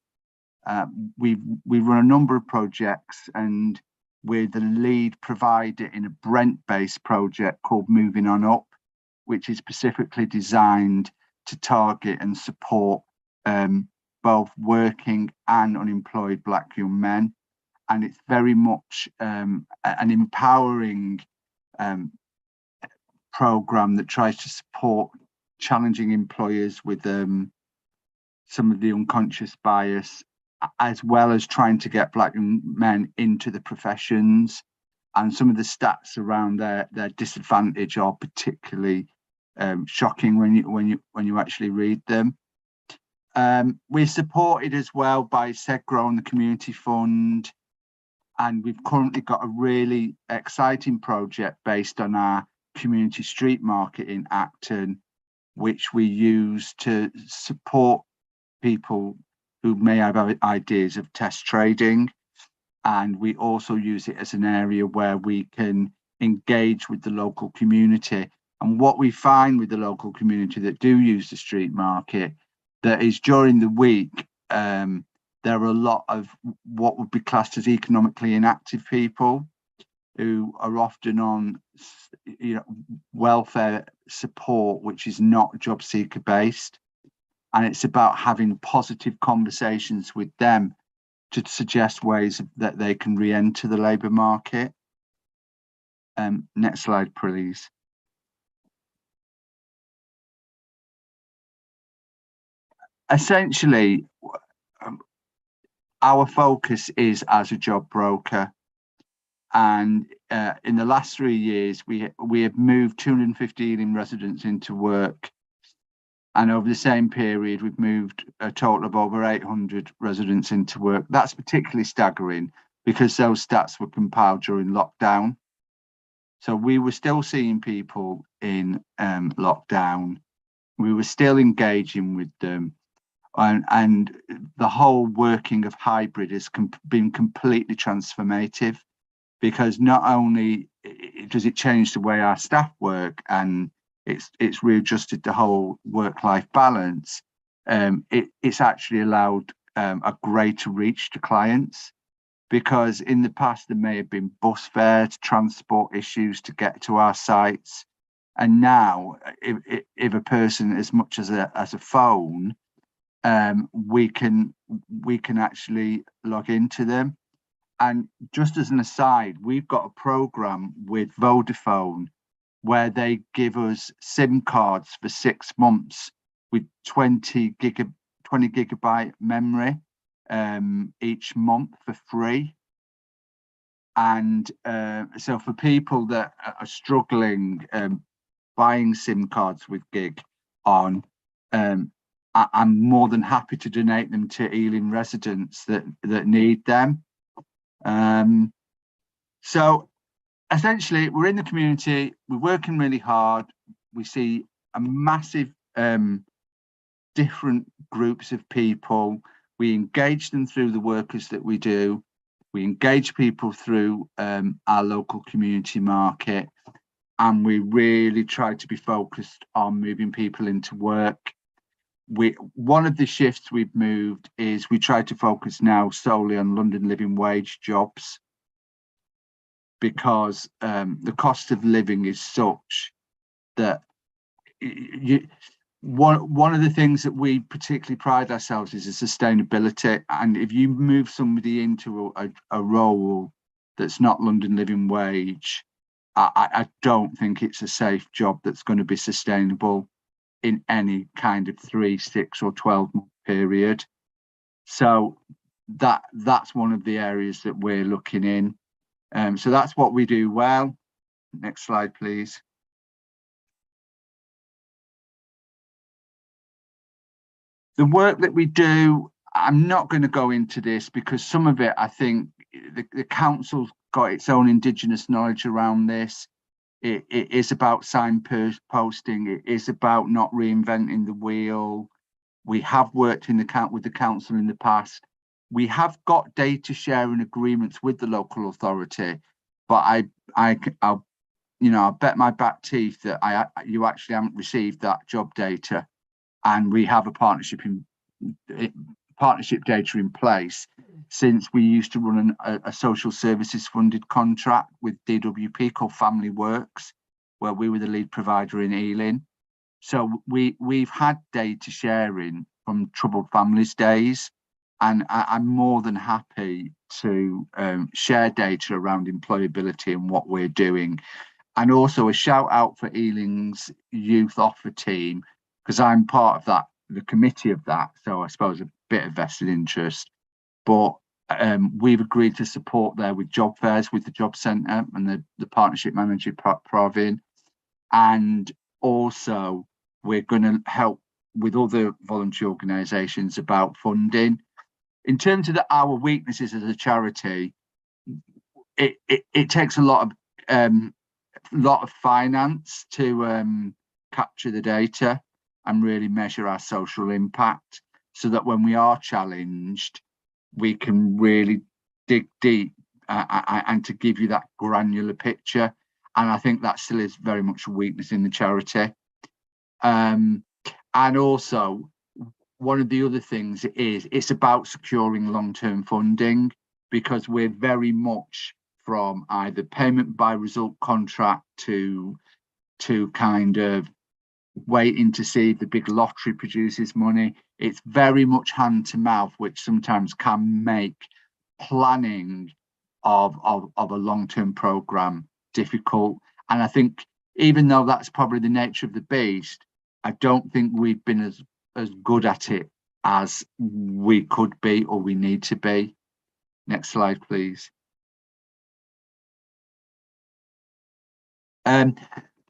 We run a number of projects, and we're the lead provider in a Brent-based project called Moving On Up, which is specifically designed to target and support both working and unemployed Black young men. And it's very much an empowering program that tries to support challenging employers with some of the unconscious bias, as well as trying to get Black young men into the professions. And some of the stats around their disadvantage are particularly shocking when you actually read them. We're supported as well by SEGRO and the Community Fund, and we've currently got a really exciting project based on our community street market in Acton, which we use to support people who may have ideas of test trading. And we also use it as an area where we can engage with the local community. And what we find with the local community that do use the street market, that is during the week, there are a lot of what would be classed as economically inactive people who are often on welfare support, which is not job seeker based. And it's about having positive conversations with them to suggest ways that they can re-enter the labour market. Next slide, please. Essentially, our focus is as a job broker, and in the last 3 years we have moved 215 residents into work, and over the same period we've moved a total of over 800 residents into work. That's particularly staggering because those stats were compiled during lockdown, so we were still seeing people in lockdown, we were still engaging with them. And the whole working of hybrid has been completely transformative, because not only does it change the way our staff work and it's readjusted the whole work-life balance, it's actually allowed a greater reach to clients, because in the past there may have been bus fares, transport issues to get to our sites, and now if a person as much as a phone, we can actually log into them. And just as an aside, we've got a program with Vodafone where they give us SIM cards for 6 months with 20 gigabyte memory each month for free. And so for people that are struggling buying SIM cards with gig on, I'm more than happy to donate them to Ealing residents that need them. So essentially, we're in the community, we're working really hard. We see a massive different groups of people. We engage them through the workers that we do. We engage people through our local community market, and we really try to be focused on moving people into work. One of the shifts we've moved is we try to focus now solely on London living wage jobs, because the cost of living is such that one of the things that we particularly pride ourselves is sustainability. And if you move somebody into a role that's not London living wage, I don't think it's a safe job that's going to be sustainable in any kind of 3, 6 or 12-month period. So that's one of the areas that we're looking in. So that's what we do well. Next slide, please. The work that we do, I'm not going to go into this because some of it, I think the council's got its own Indigenous knowledge around this. It is about signposting. It is about not reinventing the wheel. We have worked with the council in the past. We have got data sharing agreements with the local authority, but I'll bet my back teeth that you actually haven't received that job data, and we have a partnership data in place since we used to run a social services funded contract with DWP called Family Works, where we were the lead provider in Ealing. So we've had data sharing from Troubled Families days, and I'm more than happy to share data around employability and what we're doing. And also a shout out for Ealing's youth offer team, because I'm part of the committee of that. So I suppose a bit of vested interest, but we've agreed to support there with job fairs with the job centre and the partnership manager, Pravin. And also we're going to help with other voluntary organisations about funding. In terms of our weaknesses as a charity, it takes a lot of finance to capture the data and really measure our social impact, so that when we are challenged, we can really dig deep and to give you that granular picture. And I think that still is very much a weakness in the charity. And also, one of the other things is it's about securing long-term funding, because we're very much from either payment by result contract to kind of waiting to see if the big lottery produces money. It's very much hand to mouth, which sometimes can make planning of a long-term program difficult. And I think even though that's probably the nature of the beast, I don't think we've been as good at it as we could be or we need to be. Next slide, please.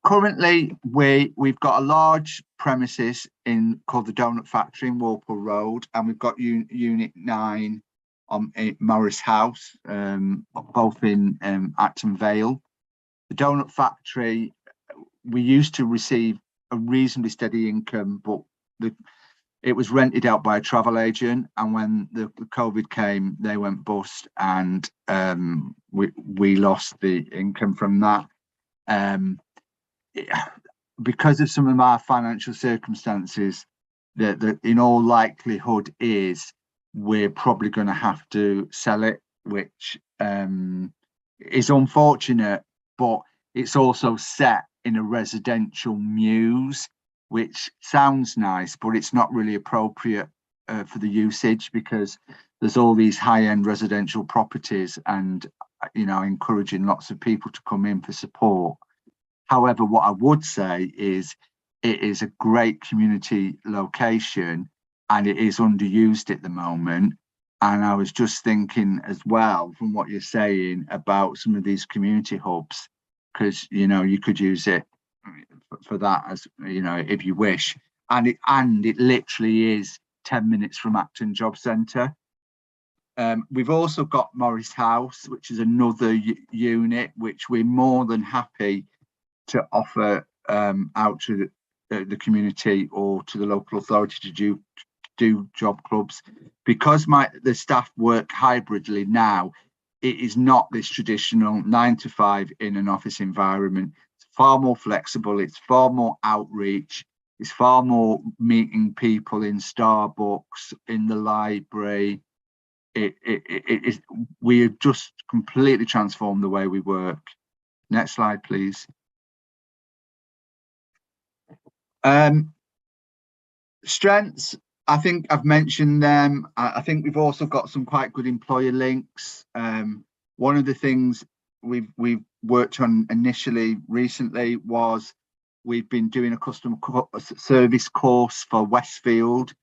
Currently, we've got a large premises called the Donut Factory in Walpole Road, and we've got Unit 9 on Morris House, both in Acton Vale. The Donut Factory, we used to receive a reasonably steady income, but it was rented out by a travel agent, and when the COVID came, they went bust, and we lost the income from that. Because of some of our financial circumstances, that in all likelihood is we're probably going to have to sell it, which is unfortunate, but it's also set in a residential muse, which sounds nice, but it's not really appropriate for the usage, because there's all these high-end residential properties and, encouraging lots of people to come in for support. However, what I would say is it is a great community location and it is underused at the moment. And I was just thinking as well, from what you're saying about some of these community hubs, because, you could use it for that, as, if you wish. And it literally is 10 minutes from Acton Job Centre. We've also got Morris House, which is another unit, which we're more than happy to offer out to the community or to the local authority to do job clubs. because the staff work hybridly now, it is not this traditional 9 to 5 in an office environment. It's far more flexible. It's far more outreach. It's far more meeting people in Starbucks, in the library. We have just completely transformed the way we work. Next slide, please. Strengths, I think I've mentioned them. I think we've also got some quite good employer links. One of the things we've worked on initially recently was we've been doing a customer service course for Westfield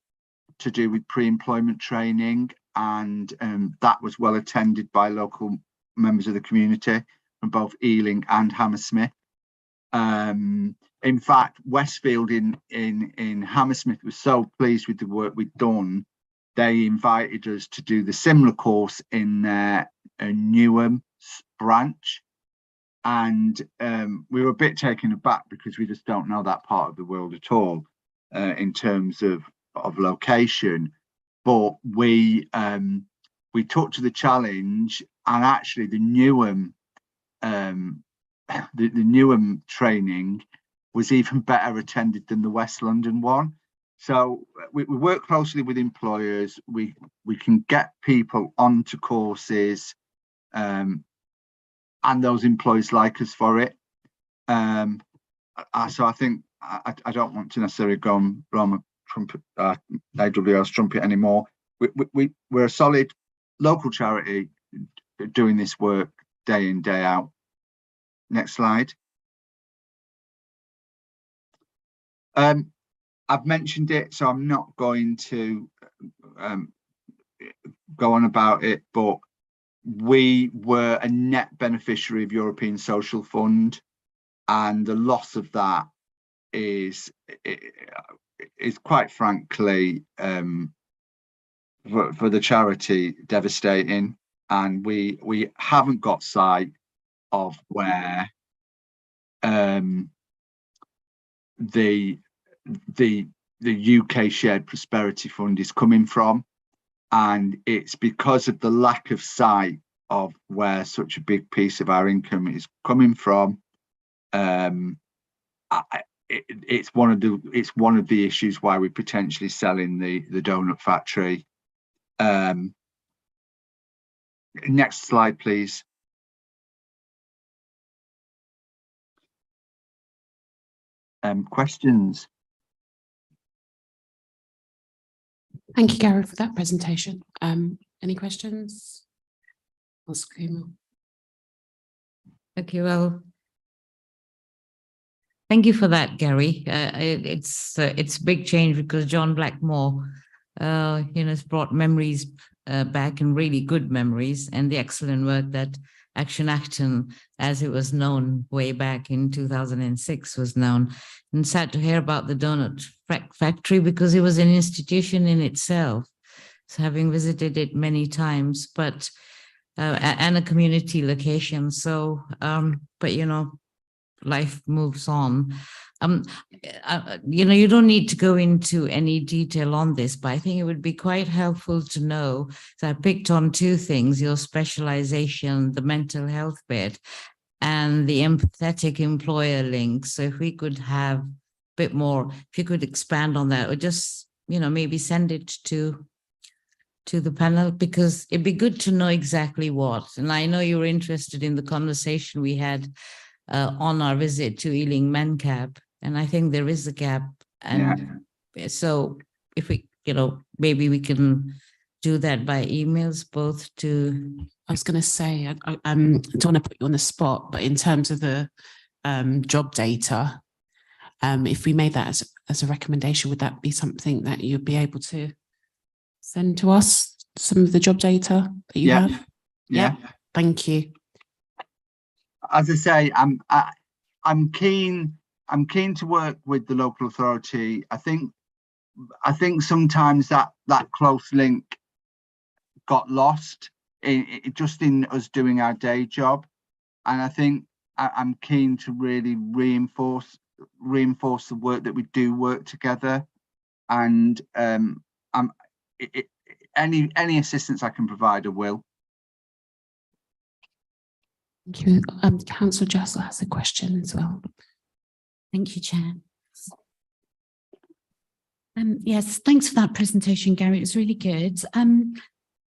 to do with pre-employment training, and that was well attended by local members of the community from both Ealing and Hammersmith. In fact, Westfield in Hammersmith was so pleased with the work we'd done, they invited us to do the similar course in their Newham branch. And we were a bit taken aback because we just don't know that part of the world at all in terms of location. But we took to the challenge, and actually the Newham the Newham training was even better attended than the West London one. So we work closely with employers. We can get people onto courses, and those employees like us for it. So I think I don't want to necessarily go on blow trumpet, AWS trumpet anymore. We're a solid local charity doing this work day in, day out. Next slide. I've mentioned it, so I'm not going to go on about it, but we were a net beneficiary of European Social Fund, and the loss of that is quite frankly for the charity devastating, and we haven't got sight of where the UK Shared Prosperity Fund is coming from, and it's because of the lack of sight of where such a big piece of our income is coming from. It's one of the issues why we're potentially selling the donut factory. Next slide, please. Questions? Thank you, Gary, for that presentation. Any questions? Okay, well, thank you for that, Gary. It's a big change because John Blackmore, has brought memories back, and really good memories, and the excellent work that Action Acton, as it was known way back in 2006, was known. And sad to hear about the donut factory because it was an institution in itself. So having visited it many times, but and a community location. So, but life moves on. You don't need to go into any detail on this, but I think it would be quite helpful to know. So I picked on two things: your specialization, the mental health bit, and the empathetic employer link. So if we could have a bit more, if you could expand on that, or just maybe send it to the panel, because it'd be good to know exactly what. And I know you were interested in the conversation we had on our visit to Ealing Mencap, and I think there is a gap. And so if we, maybe we can do that by emails, both to. I was going to say, I don't want to put you on the spot, but in terms of the job data, if we made that as a recommendation, would that be something that you'd be able to send to us, some of the job data that you have? Yeah. Thank you. As I say, I'm keen to work with the local authority. I think sometimes that close link got lost in us doing our day job, and I think I'm keen to really reinforce the work that we do work together. And any assistance I can provide, I will. Thank you. Councillor Jessel has a question as well. Thank you, Chair. Yes, thanks for that presentation, Gary. It was really good.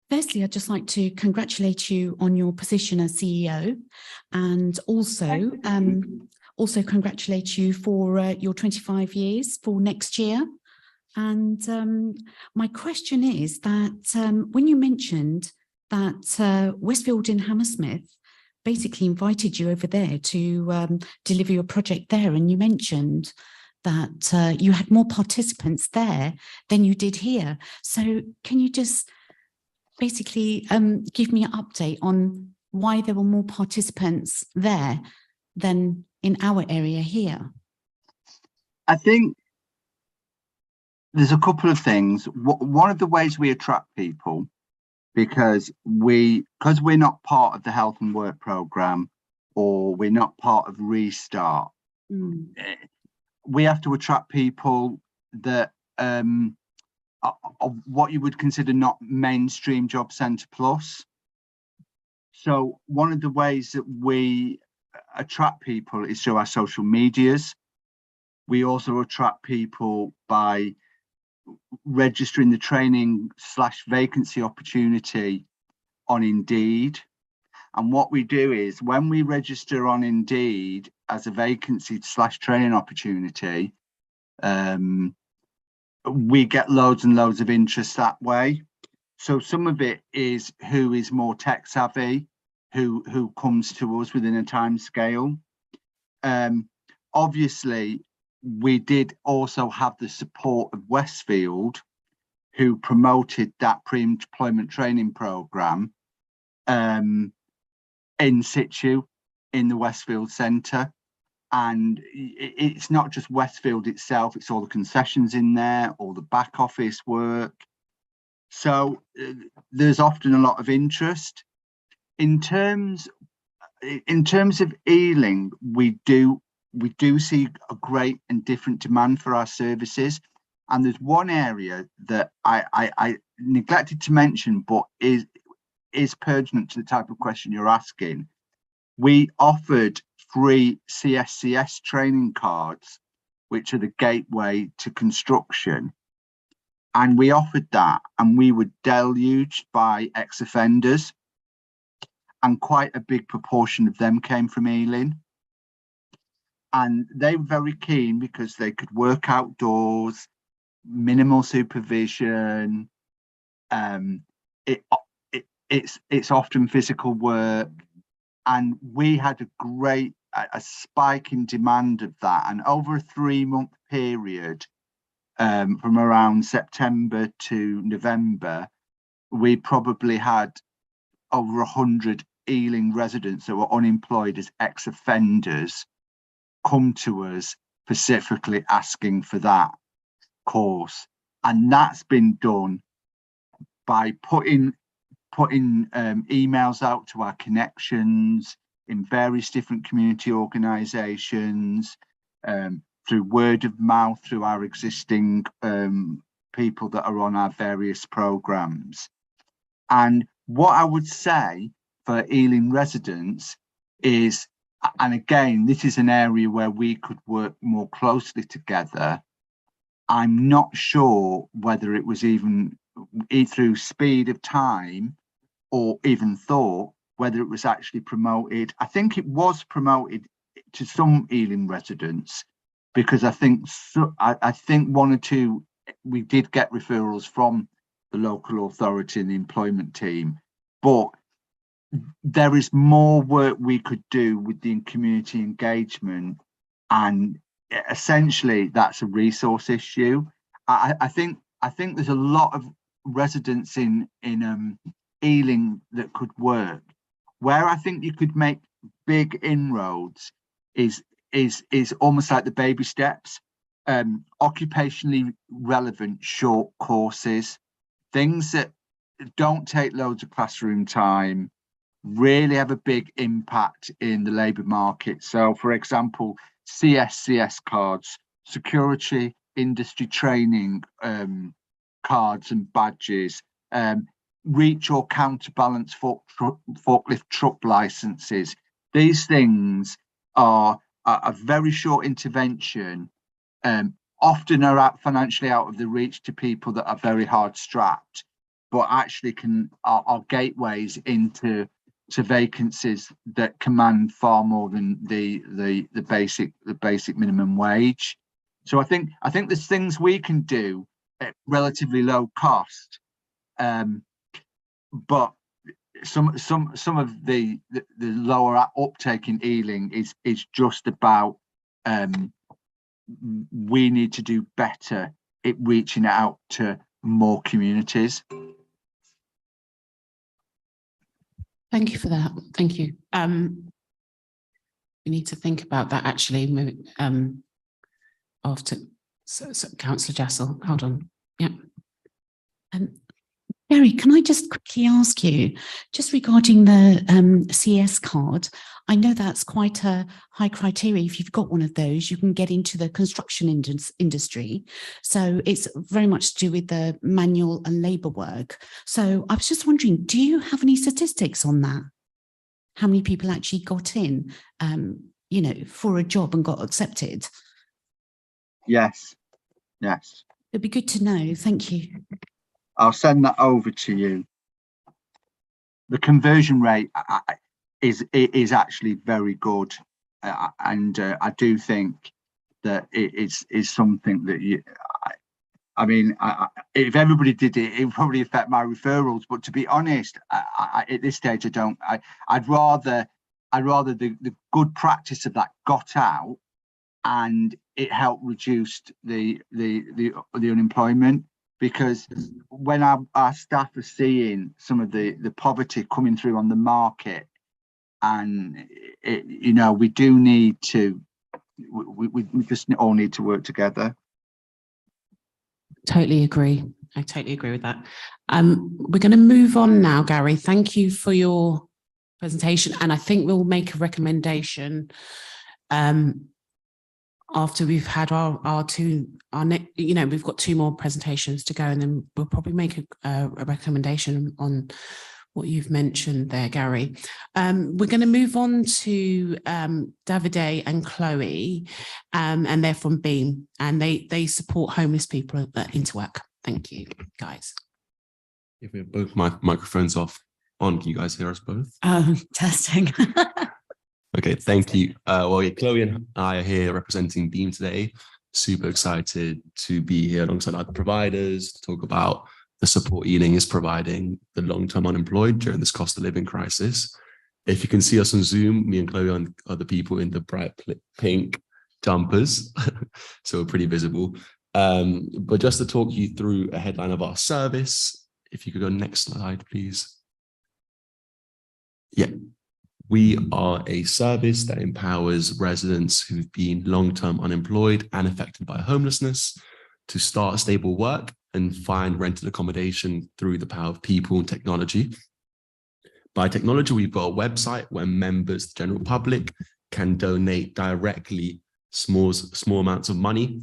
Firstly, I'd just like to congratulate you on your position as CEO, and also congratulate you for your 25 years for next year. And my question is that when you mentioned that Westfield in Hammersmith basically invited you over there to deliver your project there, and you mentioned that you had more participants there than you did here. So can you just basically give me an update on why there were more participants there than in our area here? I think there's a couple of things. One of the ways we attract people, because we're not part of the health and work programme, or we're not part of Restart, we have to attract people that of what you would consider not mainstream job centre plus. So one of the ways that we attract people is through our social medias. We also attract people by registering the training/vacancy opportunity on Indeed. And what we do is, when we register on Indeed as a vacancy/training opportunity, we get loads and loads of interest that way. So some of it is who is more tech savvy, who comes to us within a time scale. Obviously, we did also have the support of Westfield, who promoted that pre-employment training programme in situ in the Westfield Centre. And it's not just Westfield itself, it's all the concessions in there, all the back office work. So there's often a lot of interest. In terms of Ealing, we do see a great and different demand for our services. And there's one area that I neglected to mention, but is pertinent to the type of question you're asking. We offered free CSCS training cards, which are the gateway to construction. And we offered that, and we were deluged by ex-offenders, and quite a big proportion of them came from Ealing. And they were very keen because they could work outdoors, minimal supervision. It's often physical work. And we had a spike in demand of that. And over a 3-month period, from around September to November, we probably had over 100 Ealing residents that were unemployed as ex-offenders come to us specifically asking for that course. And that's been done by putting emails out to our connections in various different community organisations, through word of mouth, through our existing people that are on our various programmes. And what I would say for Ealing residents is, and again, this is an area where we could work more closely together. I'm not sure whether it was even through speed of time or even thought whether it was actually promoted. I think it was promoted to some Ealing residents, because I think one or two, we did get referrals from the local authority and the employment team, but there is more work we could do with the community engagement, and essentially that's a resource issue. I think there's a lot of residents in Ealing that could work. Where I think you could make big inroads is almost like the baby steps, occupationally relevant short courses, things that don't take loads of classroom time, really have a big impact in the labour market. So, for example, CSCS cards, security industry training cards and badges, reach or counterbalance forklift truck licenses. These things are a very short intervention, often are financially out of the reach to people that are very hard strapped, but actually are gateways into vacancies that command far more than the basic minimum wage. So I think there's things we can do at relatively low cost, but some of the lower uptake in Ealing is just about we need to do better at reaching out to more communities. Thank you for that. Thank you. We need to think about that actually. After Councillor Jassel, hold on. Yeah. Gary, can I just quickly ask you, just regarding the CS card, I know that's quite a high criteria. If you've got one of those, you can get into the construction industry. So it's very much to do with the manual and labour work. So I was just wondering, do you have any statistics on that? How many people actually got in, for a job and got accepted? Yes. It'd be good to know. Thank you. I'll send that over to you. The conversion rate is actually very good, and I do think that it is something that if everybody did it, it would probably affect my referrals. But to be honest, at this stage, I don't. I'd rather the good practice of that got out, and it helped reduce the unemployment. Because when our staff are seeing some of the poverty coming through on the market, and we do need to, we just all need to work together. Totally agree. I totally agree with that. We're going to move on now, Gary. Thank you for your presentation, and I think we'll make a recommendation after we've had we've got two more presentations to go, and then we'll probably make a recommendation on what you've mentioned there, Gary. We're going to move on to Davide and Chloe, and they're from Beam, and they support homeless people into work. Thank you, guys. If we have both microphones on, can you guys hear us both? Testing. Okay, thank you. Chloe and I are here representing Beam today. Super excited to be here alongside other providers to talk about the support Ealing is providing the long-term unemployed during this cost of living crisis. If you can see us on Zoom, me and Chloe are the people in the bright pink jumpers, so we're pretty visible. But just to talk you through a headline of our service, if you could go next slide, please. Yeah. We are a service that empowers residents who've been long-term unemployed and affected by homelessness to start stable work and find rented accommodation through the power of people and technology. By technology, we've got a website where members, the general public, can donate directly small amounts of money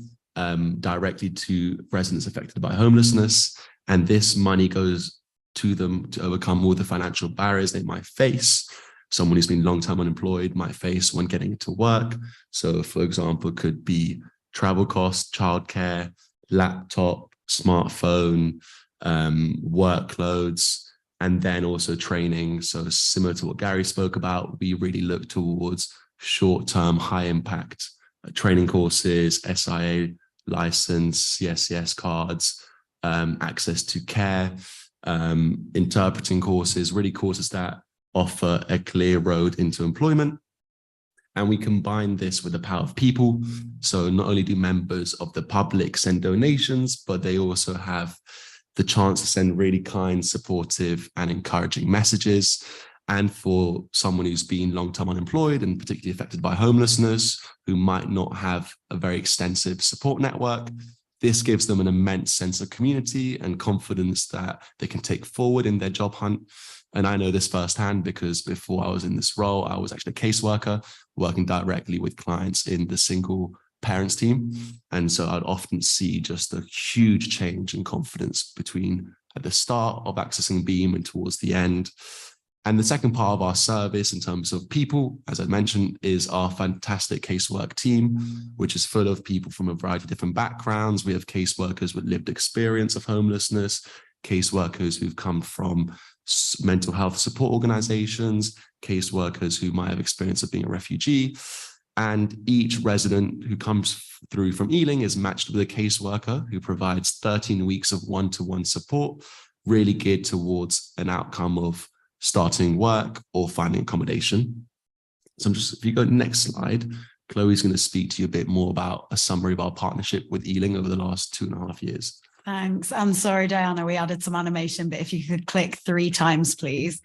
directly to residents affected by homelessness. And this money goes to them to overcome all the financial barriers they might face. Someone who's been long-term unemployed might face when getting into work. So, for example, could be travel costs, childcare, laptop, smartphone, workloads, and then also training. So similar to what Gary spoke about, we really look towards short-term, high-impact training courses, SIA license, CSCS cards, access to care, interpreting courses, really courses that offer a clear road into employment. And we combine this with the power of people. So not only do members of the public send donations, but they also have the chance to send really kind, supportive, and encouraging messages. And for someone who's been long-term unemployed and particularly affected by homelessness, who might not have a very extensive support network, this gives them an immense sense of community and confidence that they can take forward in their job hunt. And I know this firsthand because before I was in this role, I was actually a caseworker working directly with clients in the single parents team. And so I'd often see just a huge change in confidence between at the start of accessing Beam and towards the end. And the second part of our service in terms of people, as I mentioned, is our fantastic casework team, which is full of people from a variety of different backgrounds. We have caseworkers with lived experience of homelessness, caseworkers who've come from mental health support organizations, caseworkers who might have experience of being a refugee. And each resident who comes through from Ealing is matched with a caseworker who provides 13 weeks of one-to-one support, really geared towards an outcome of starting work or finding accommodation. So if you go next slide, Chloe's going to speak to you a bit more about a summary of our partnership with Ealing over the last 2.5 years. Thanks. I'm sorry, Diana, we added some animation, but if you could click 3 times, please.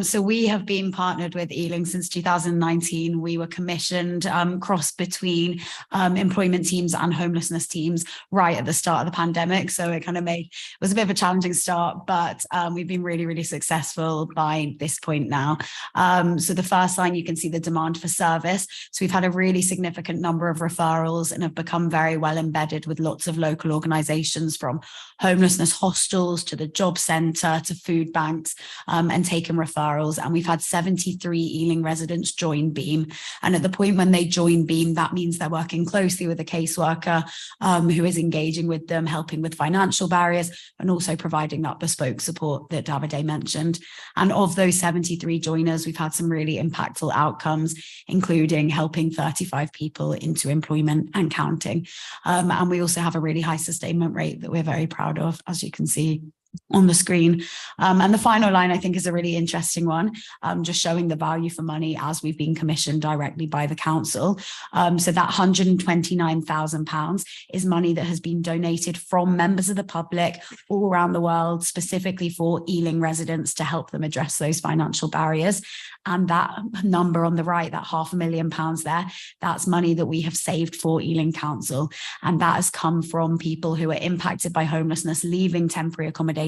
So we have been partnered with Ealing since 2019. We were commissioned cross between employment teams and homelessness teams right at the start of the pandemic. So it kind of was a bit of a challenging start, but we've been really, really successful by this point now. So the first line, you can see the demand for service. So we've had a really significant number of referrals and have become very well embedded with lots of local organizations, from homelessness hostels to the job centre to food banks, and taken referrals. And we've had 73 Ealing residents join Beam. And at the point when they join Beam, that means they're working closely with a caseworker who is engaging with them, helping with financial barriers, and also providing that bespoke support that Davide mentioned. And of those 73 joiners, we've had some really impactful outcomes, including helping 35 people into employment and counting. And we also have a really high sustainment rate that we're very proud of, as you can see on the screen. And the final line, I think, is a really interesting one, just showing the value for money as we've been commissioned directly by the council. So that £129,000 is money that has been donated from members of the public all around the world, specifically for Ealing residents to help them address those financial barriers. And that number on the right, that £500,000 there, that's money that we have saved for Ealing Council. And that has come from people who are impacted by homelessness, leaving temporary accommodation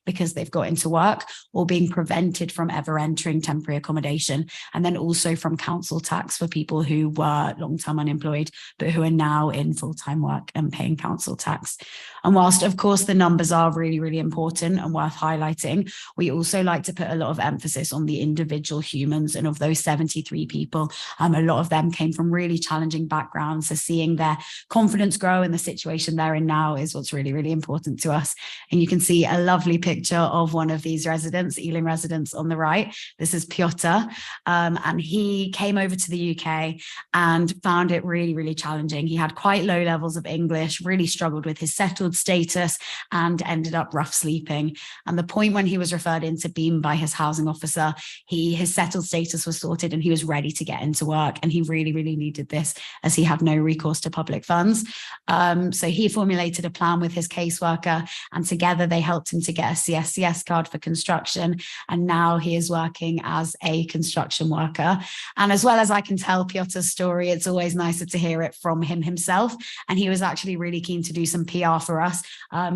because they've got into work, or being prevented from ever entering temporary accommodation. And then also from council tax for people who were long-term unemployed, but who are now in full-time work and paying council tax. And whilst, of course, the numbers are really, really important and worth highlighting, we also like to put a lot of emphasis on the individual humans. And of those 73 people, a lot of them came from really challenging backgrounds. So seeing their confidence grow in the situation they're in now is what's really, really important to us. And you can see a lovely picture of one of these residents, Ealing residents, on the right. This is Piotr, and he came over to the UK and found it really, really challenging. He had quite low levels of English, really struggled with his settled status, and ended up rough sleeping. And the point when he was referred into Beam by his housing officer, his settled status was sorted and he was ready to get into work. And he really, really needed this as he had no recourse to public funds. So he formulated a plan with his caseworker, and together they helped him to get a CSCS card for construction. And now he is working as a construction worker. And as well as I can tell Piotr's story, it's always nicer to hear it from him himself. And he was actually really keen to do some PR for us.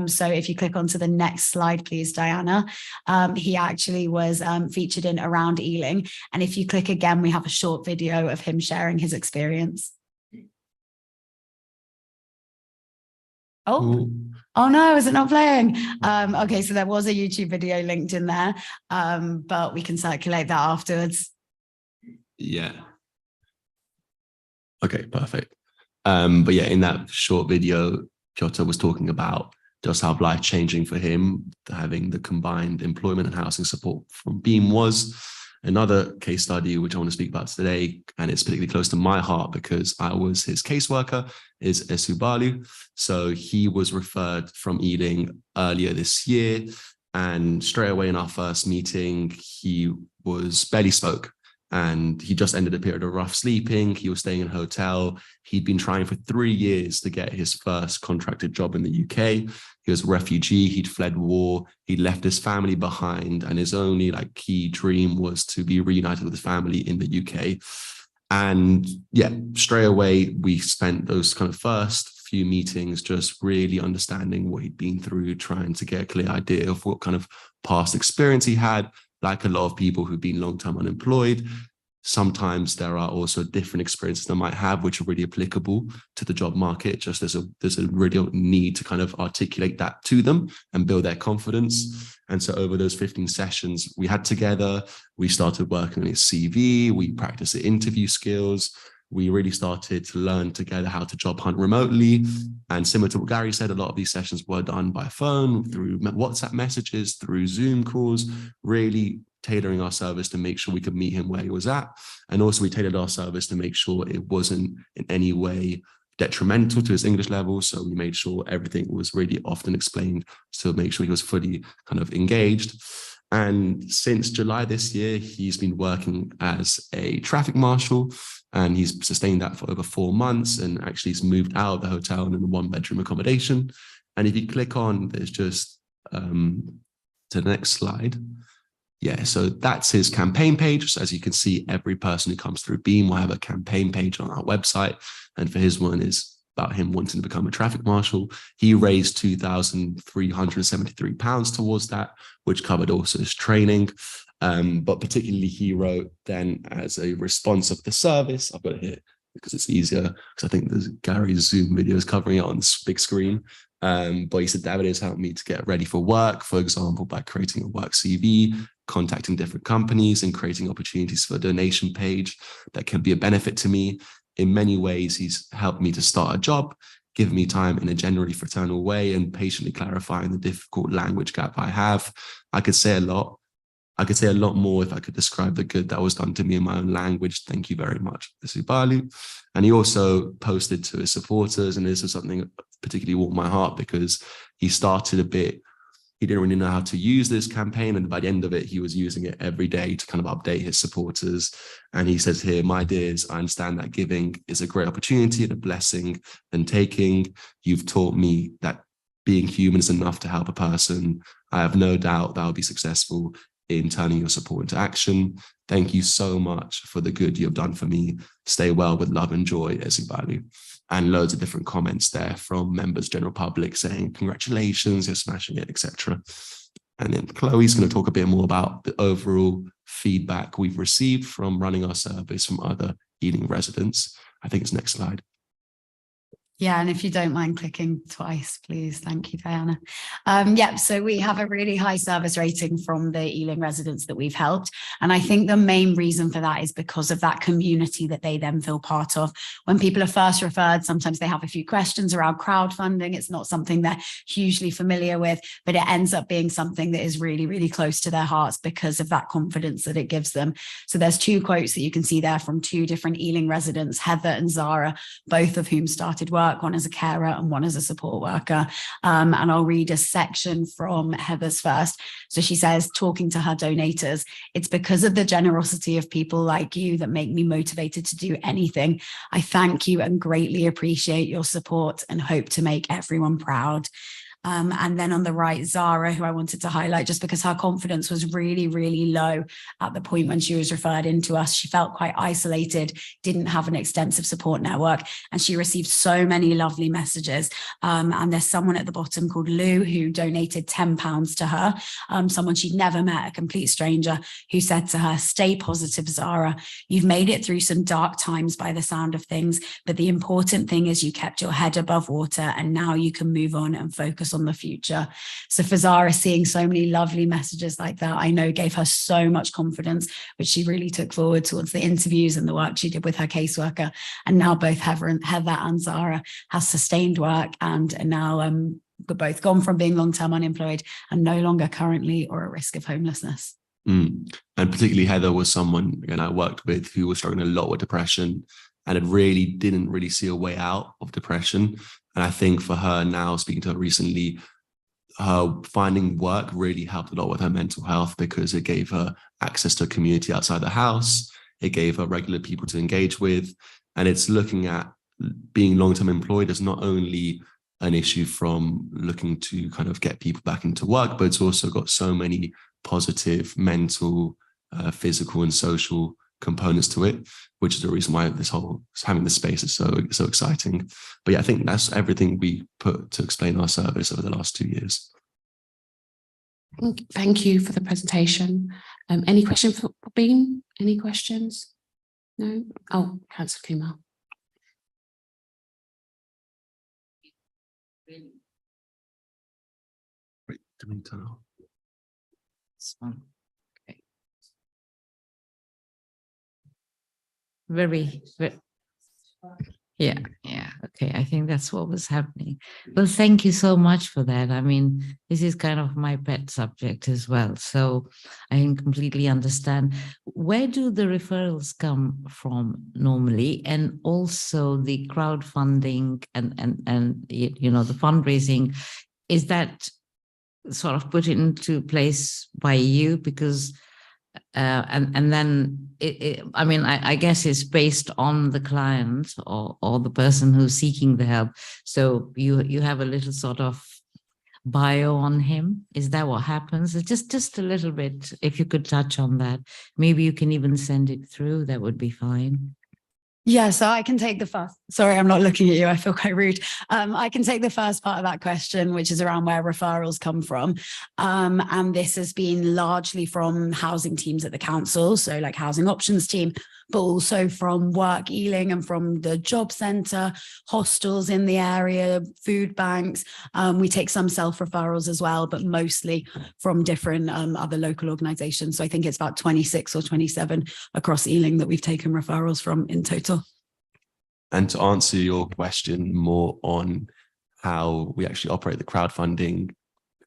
So if you click onto the next slide, please, Diana, he actually was featured in Around Ealing. And if you click again, we have a short video of him sharing his experience. Oh. Oh no, is it not playing? Okay, so there was a YouTube video linked in there, but we can circulate that afterwards. Yeah. Okay, perfect. But yeah, in that short video, Piotr was talking about just how life-changing for him having the combined employment and housing support from Beam was. Another case study, which I want to speak about today, and it's particularly close to my heart because I was his caseworker, is Esubalu. So he was referred from Ealing earlier this year, and straight away in our first meeting, he barely spoke. And he just ended a period of rough sleeping. He was staying in a hotel. He'd been trying for 3 years to get his first contracted job in the UK. He was a refugee. He'd fled war. He'd left his family behind. And his only key dream was to be reunited with his family in the UK. And yeah, straight away, we spent those kind of first few meetings just really understanding what he'd been through, trying to get a clear idea of what kind of past experience he had. Like a lot of people who've been long-term unemployed, Sometimes there are also different experiences they might have, which are really applicable to the job market. Just there's a real need to kind of articulate that to them and build their confidence. And so over those 15 sessions we had together, we started working on his CV, we practiced the interview skills, we really started to learn together how to job hunt remotely. And similar to what Gary said, a lot of these sessions were done by phone, through WhatsApp messages, through Zoom calls, really tailoring our service to make sure we could meet him where he was at. And also we tailored our service to make sure it wasn't in any way detrimental to his English level. So we made sure everything was really often explained to make sure he was fully kind of engaged. And since July this year, he's been working as a traffic marshal, and he's sustained that for over 4 months, and actually he's moved out of the hotel and in a 1-bedroom accommodation. And if you click on, there's just to the next slide. Yeah, so that's his campaign page. So as you can see, every person who comes through Beam will have a campaign page on our website. And for his one is about him wanting to become a traffic marshal. He raised £2,373 towards that, which covered also his training. But particularly he wrote then, as a response of the service, I've got it here because it's easier, because I think there's Gary's Zoom video is covering it on this big screen. But he said, David has helped me to get ready for work, for example, by creating a work CV, contacting different companies and creating opportunities for a donation page that can be a benefit to me. In many ways, he's helped me to start a job, giving me time in a generally fraternal way, and patiently clarifying the difficult language gap I have. I could say a lot more if I could describe the good that was done to me in my own language. Thank you very much, Isibalu. And he also posted to his supporters, and this is something that particularly warmed my heart, because he started a bit, he didn't really know how to use this campaign, and by the end of it, he was using it every day to kind of update his supporters. And he says here, my dears, I understand that giving is a great opportunity and a blessing than taking. You've taught me that being human is enough to help a person. I have no doubt that I'll be successful in turning your support into action. Thank you so much for the good you have done for me. Stay well with love and joy, Esibalu. And loads of different comments there from members, general public, saying, congratulations, you're smashing it, etc. And then Chloe's going to talk a bit more about the overall feedback we've received from running our service from other Ealing residents. I think it's next slide. Yeah, and if you don't mind clicking twice, please. Thank you, Diana. So we have a really high service rating from the Ealing residents that we've helped. And I think the main reason for that is because of that community that they then feel part of. When people are first referred, sometimes they have a few questions around crowdfunding. It's not something they're hugely familiar with, but it ends up being something that is really, really close to their hearts because of that confidence that it gives them. So there's 2 quotes that you can see there from 2 different Ealing residents, Heather and Zara, both of whom started work, one as a carer and one as a support worker. And I'll read a section from Heather's first. So she says, talking to her donators, it's because of the generosity of people like you that make me motivated to do anything. I thank you and greatly appreciate your support and hope to make everyone proud. And then on the right, Zara, who I wanted to highlight just because her confidence was really, really low at the point when she was referred into us. She felt quite isolated, didn't have an extensive support network, and she received so many lovely messages. And there's someone at the bottom called Lou who donated £10 to her, someone she'd never met, a complete stranger, who said to her, stay positive, Zara. You've made it through some dark times by the sound of things, but the important thing is you kept your head above water and now you can move on and focus on the future. So for Zara, seeing so many lovely messages like that, I know gave her so much confidence, which she really took forward towards the interviews and the work she did with her caseworker. And now both Heather and Zara have sustained work and are now both gone from being long-term unemployed and no longer currently or at risk of homelessness. And particularly Heather was someone, again, I worked with who was struggling a lot with depression and didn't really see a way out of depression. And I think for her now, speaking to her recently, her finding work really helped a lot with her mental health because it gave her access to a community outside the house. It gave her regular people to engage with. And it's looking at being long-term employed as not only an issue from looking to kind of get people back into work, but it's also got so many positive mental, physical and social components to it, which is the reason why having this space is so exciting. But yeah, I think that's everything we put to explain our service over the last 2 years. Thank you for the presentation. Any questions for Beam? Any questions? No? Oh, Councillor Kumar. Wait, do we turn off? This one. Okay. Very. Yeah, okay. I think that's what was happening. Well, thank you so much for that. I mean, this is kind of my pet subject as well. So I can completely understand. Where do the referrals come from normally? And also the crowdfunding and you know, the fundraising, is that sort of put into place by you? Because and then I mean, I guess it's based on the client or the person who's seeking the help. So you have a little sort of bio on him. Is that what happens? Just a little bit, if you could touch on that. Maybe you can even send it through. That would be fine. Yeah, so I can take the first. Sorry, I'm not looking at you. I feel quite rude. I can take the first part of that question, which is around where referrals come from. And this has been largely from housing teams at the council, so like housing options team, but also from Work Ealing and from the job centre, hostels in the area, food banks. We take some self-referrals as well, but mostly from different other local organisations. So I think it's about 26 or 27 across Ealing that we've taken referrals from in total. And to answer your question more on how we actually operate the crowdfunding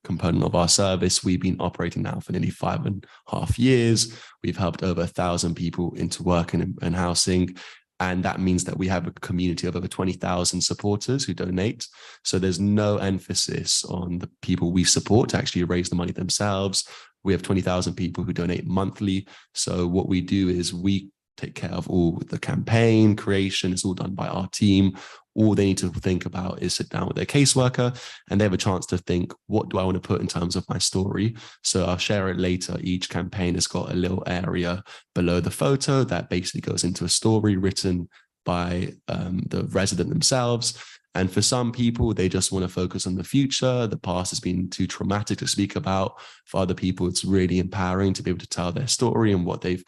component of our service, we've been operating now for nearly 5.5 years. We've helped over 1,000 people into work and housing. And that means that we have a community of over 20,000 supporters who donate. So there's no emphasis on the people we support to actually raise the money themselves. We have 20,000 people who donate monthly. So what we do is we take care of all the campaign creation. It's all done by our team. All they need to think about is sit down with their caseworker and they have a chance to think, what do I want to put in terms of my story? So I'll share it later. Each campaign has got a little area below the photo that basically goes into a story written by the resident themselves. And for some people, they just want to focus on the future. The past has been too traumatic to speak about. For other people, it's really empowering to be able to tell their story and what they've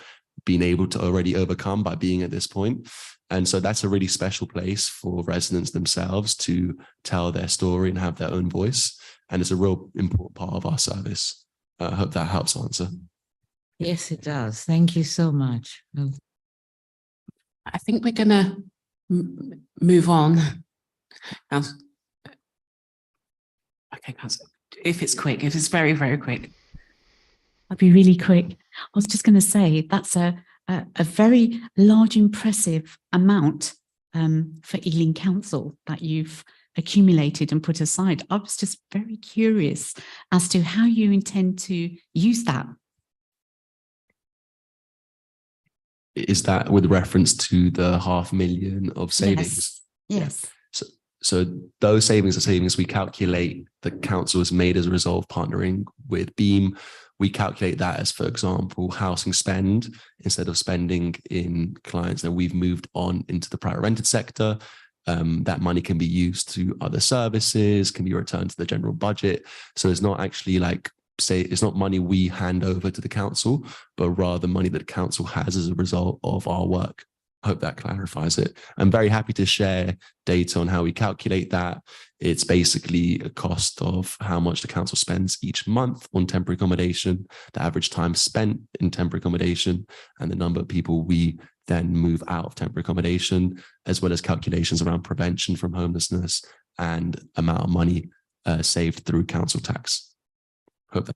been able to already overcome by being at this point. And so that's a really special place for residents themselves to tell their story and have their own voice. And it's a real important part of our service. I hope that helps answer. Yes, it does. Thank you so much. I think we're going to move on. Okay, if it's quick, if it's very, very quick. I'll be really quick. I was just going to say that's a very large, impressive amount for Ealing Council that you've accumulated and put aside. I was just very curious as to how you intend to use that. Is that with reference to the 500,000 of savings? Yes. Yeah. So those savings are savings we calculate the council has made as a result of partnering with Beam. We calculate that as, for example, housing spend. Instead of spending in clients that we've moved on into the private rented sector, that money can be used to other services, can be returned to the general budget. So it's not actually like, say, it's not money we hand over to the council, but rather money that the council has as a result of our work. I hope that clarifies it. I'm very happy to share data on how we calculate that. It's basically a cost of how much the council spends each month on temporary accommodation, the average time spent in temporary accommodation, and the number of people we then move out of temporary accommodation, as well as calculations around prevention from homelessness and amount of money saved through council tax. Hope that.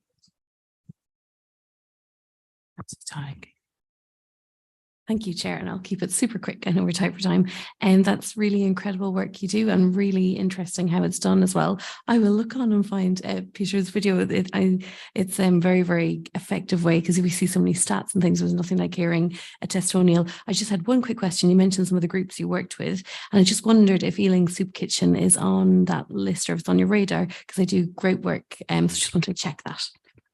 Thank you, Chair, and I'll keep it super quick. I know we're tight for time. And that's really incredible work you do and really interesting how it's done as well. I will look on and find Peter's video. It's a very, very effective way because if we see so many stats and things, there's nothing like hearing a testimonial. I just had one quick question. You mentioned some of the groups you worked with, and I just wondered if Ealing Soup Kitchen is on that list or if it's on your radar because they do great work. So just wanted to check that.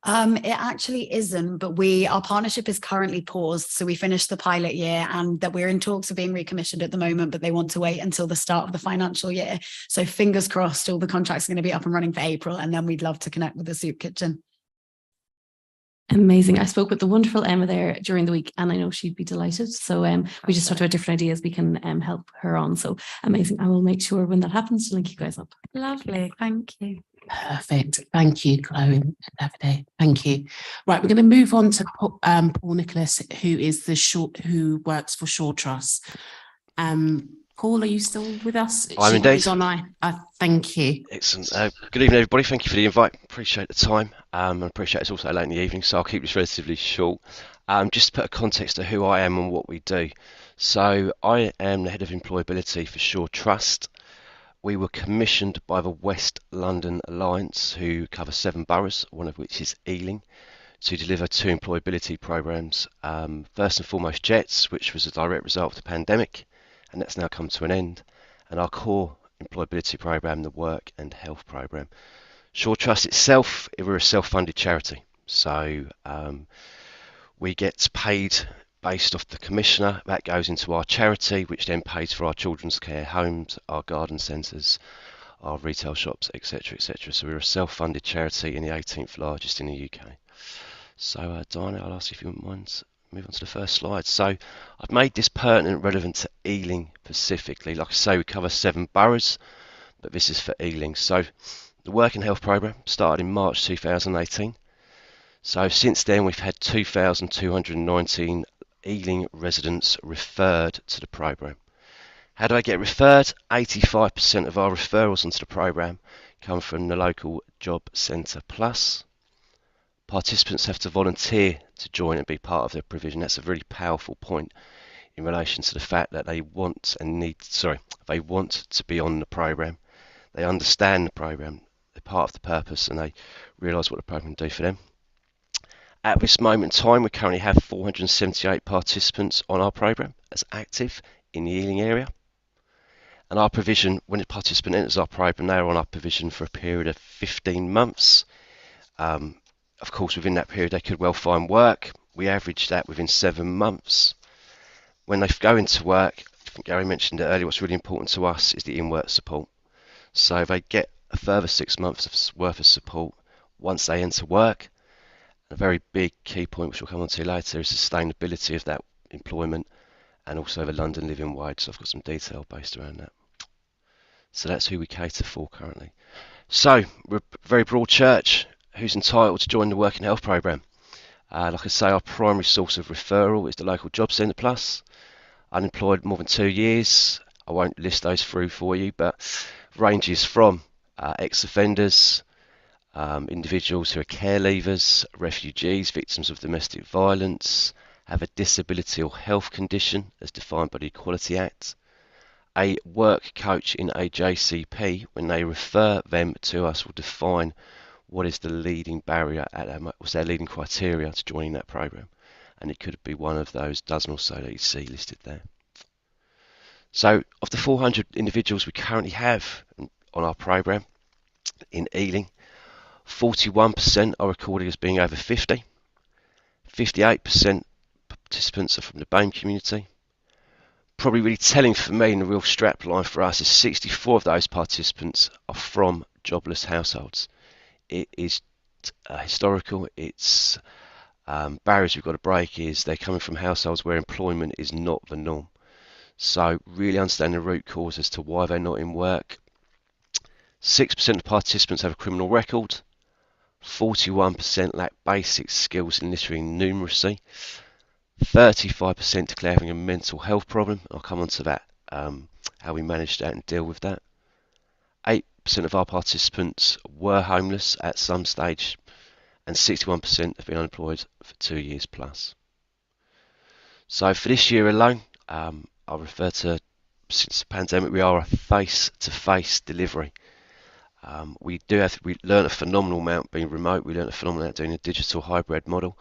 It actually isn't, but our partnership is currently paused. So we finished the pilot year and that we're in talks of being recommissioned at the moment, but they want to wait until the start of the financial year. So fingers crossed, all the contracts are going to be up and running for April, and then we'd love to connect with the Soup Kitchen. Amazing. I spoke with the wonderful Emma there during the week, and I know she'd be delighted. So we just talked about different ideas we can help her on. So amazing. I will make sure when that happens to link you guys up. Lovely. Thank you. Perfect. Thank you, Chloe and Davide. Thank you. Right, we're going to move on to Paul Nicholas, who works for Shore Trust. Paul, are you still with us? I'm indeed. He's on. Thank you. Excellent. Good evening, everybody. Thank you for the invite. Appreciate the time. And appreciate it's also late in the evening, so I'll keep this relatively short. Just to put a context to who I am and what we do. So I am the head of employability for Shore Trust. We were commissioned by the West London Alliance, who cover 7 boroughs, one of which is Ealing, to deliver 2 employability programs. First and foremost, JETS, which was a direct result of the pandemic, and that's now come to an end. And our core employability program, the Work and Health program. Shore Trust itself, we're a self-funded charity, so we get paid based off the commissioner. That goes into our charity, which then pays for our children's care homes, our garden centres, our retail shops, etc., etc. So we're a self-funded charity and the 18th largest in the UK. So Diana, I'll ask you if you wouldn't mind to move on to the first slide. So I've made this pertinent and relevant to Ealing specifically. Like I say, we cover 7 boroughs, but this is for Ealing. So the Work and Health programme started in March 2018. So since then, we've had 2,219 Ealing residents referred to the programme. How do I get referred? 85% of our referrals onto the programme come from the local job centre plus. Participants have to volunteer to join and be part of their provision. That's a really powerful point in relation to the fact that they want to be on the programme. They understand the programme, they're part of the purpose, and they realise what the programme can do for them. At this moment in time, we currently have 478 participants on our programme as active in the Ealing area. And our provision, when a participant enters our programme, they are on our provision for a period of 15 months. Of course, within that period, they could well find work. We average that within 7 months. When they go into work, I think Gary mentioned it earlier, what's really important to us is the in-work support. So they get a further 6 months worth of support once they enter work. A very big key point, which we'll come on to later, is sustainability of that employment and also the London living wage. So I've got some detail based around that. So that's who we cater for currently. So we're a very broad church. Who's entitled to join the Work and Health programme? Like I say, our primary source of referral is the local job centre plus. Unemployed more than 2 years. I won't list those through for you, but ranges from ex-offenders, individuals who are care leavers, refugees, victims of domestic violence, have a disability or health condition as defined by the Equality Act. A work coach in a JCP, when they refer them to us, will define what is the leading barrier, what's their leading criteria to joining that programme. And it could be one of those dozen or so that you see listed there. So of the 400 individuals we currently have on our programme in Ealing, 41% are recorded as being over 50. 58% participants are from the BAME community. Probably really telling for me, and the real strap line for us, is 64 of those participants are from jobless households. It is historical. It's barriers we've got to break is they're coming from households where employment is not the norm. So really understand the root cause as to why they're not in work. 6% of participants have a criminal record. 41% lack basic skills in literacy and numeracy. 35% declare having a mental health problem. I'll come on to that, how we manage that and deal with that. 8% of our participants were homeless at some stage, and 61% have been unemployed for 2 years plus. So for this year alone, I'll refer to, since the pandemic, we are a face-to-face delivery. We learn a phenomenal amount being remote. We learn a phenomenal amount doing a digital hybrid model.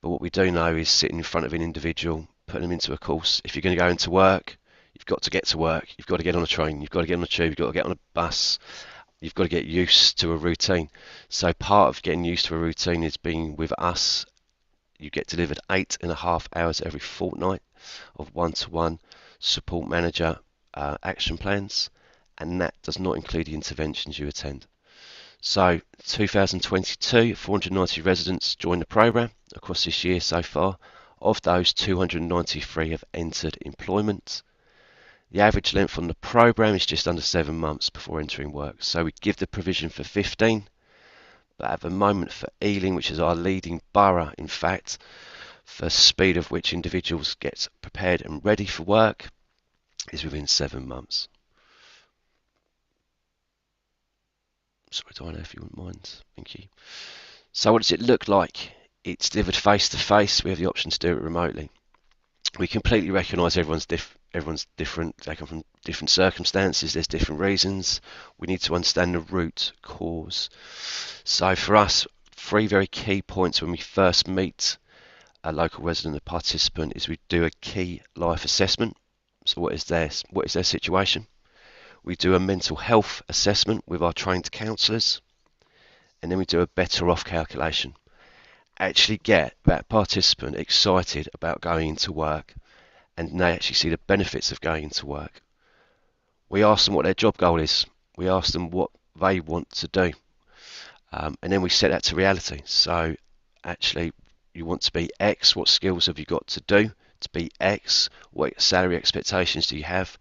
But what we do know is sitting in front of an individual, putting them into a course. If you're going to go into work, you've got to get to work. You've got to get on a train. You've got to get on a tube. You've got to get on a bus. You've got to get used to a routine. So part of getting used to a routine is being with us. You get delivered 8.5 hours every fortnight of one-to-one support manager action plans. And that does not include the interventions you attend. So 2022, 490 residents joined the programme. across this year so far. Of those, 293 have entered employment. The average length on the programme is just under 7 months before entering work. So we give the provision for 15, but at the moment for Ealing, which is our leading borough, in fact, for speed of which individuals get prepared and ready for work, is within 7 months. Sorry, Diana, if you wouldn't mind. Thank you. So what does it look like? It's delivered face to face. We have the option to do it remotely. We completely recognise everyone's different. They come from different circumstances. There's different reasons. We need to understand the root cause. So for us, 3 very key points when we first meet a local resident or participant is we do a key life assessment. So what is their situation? We do a mental health assessment with our trained counsellors, and then we do a better off calculation. Actually get that participant excited about going into work, and they actually see the benefits of going into work. We ask them what their job goal is. We ask them what they want to do, and then we set that to reality. So actually, you want to be X, what skills have you got to do to be X? What salary expectations do you have?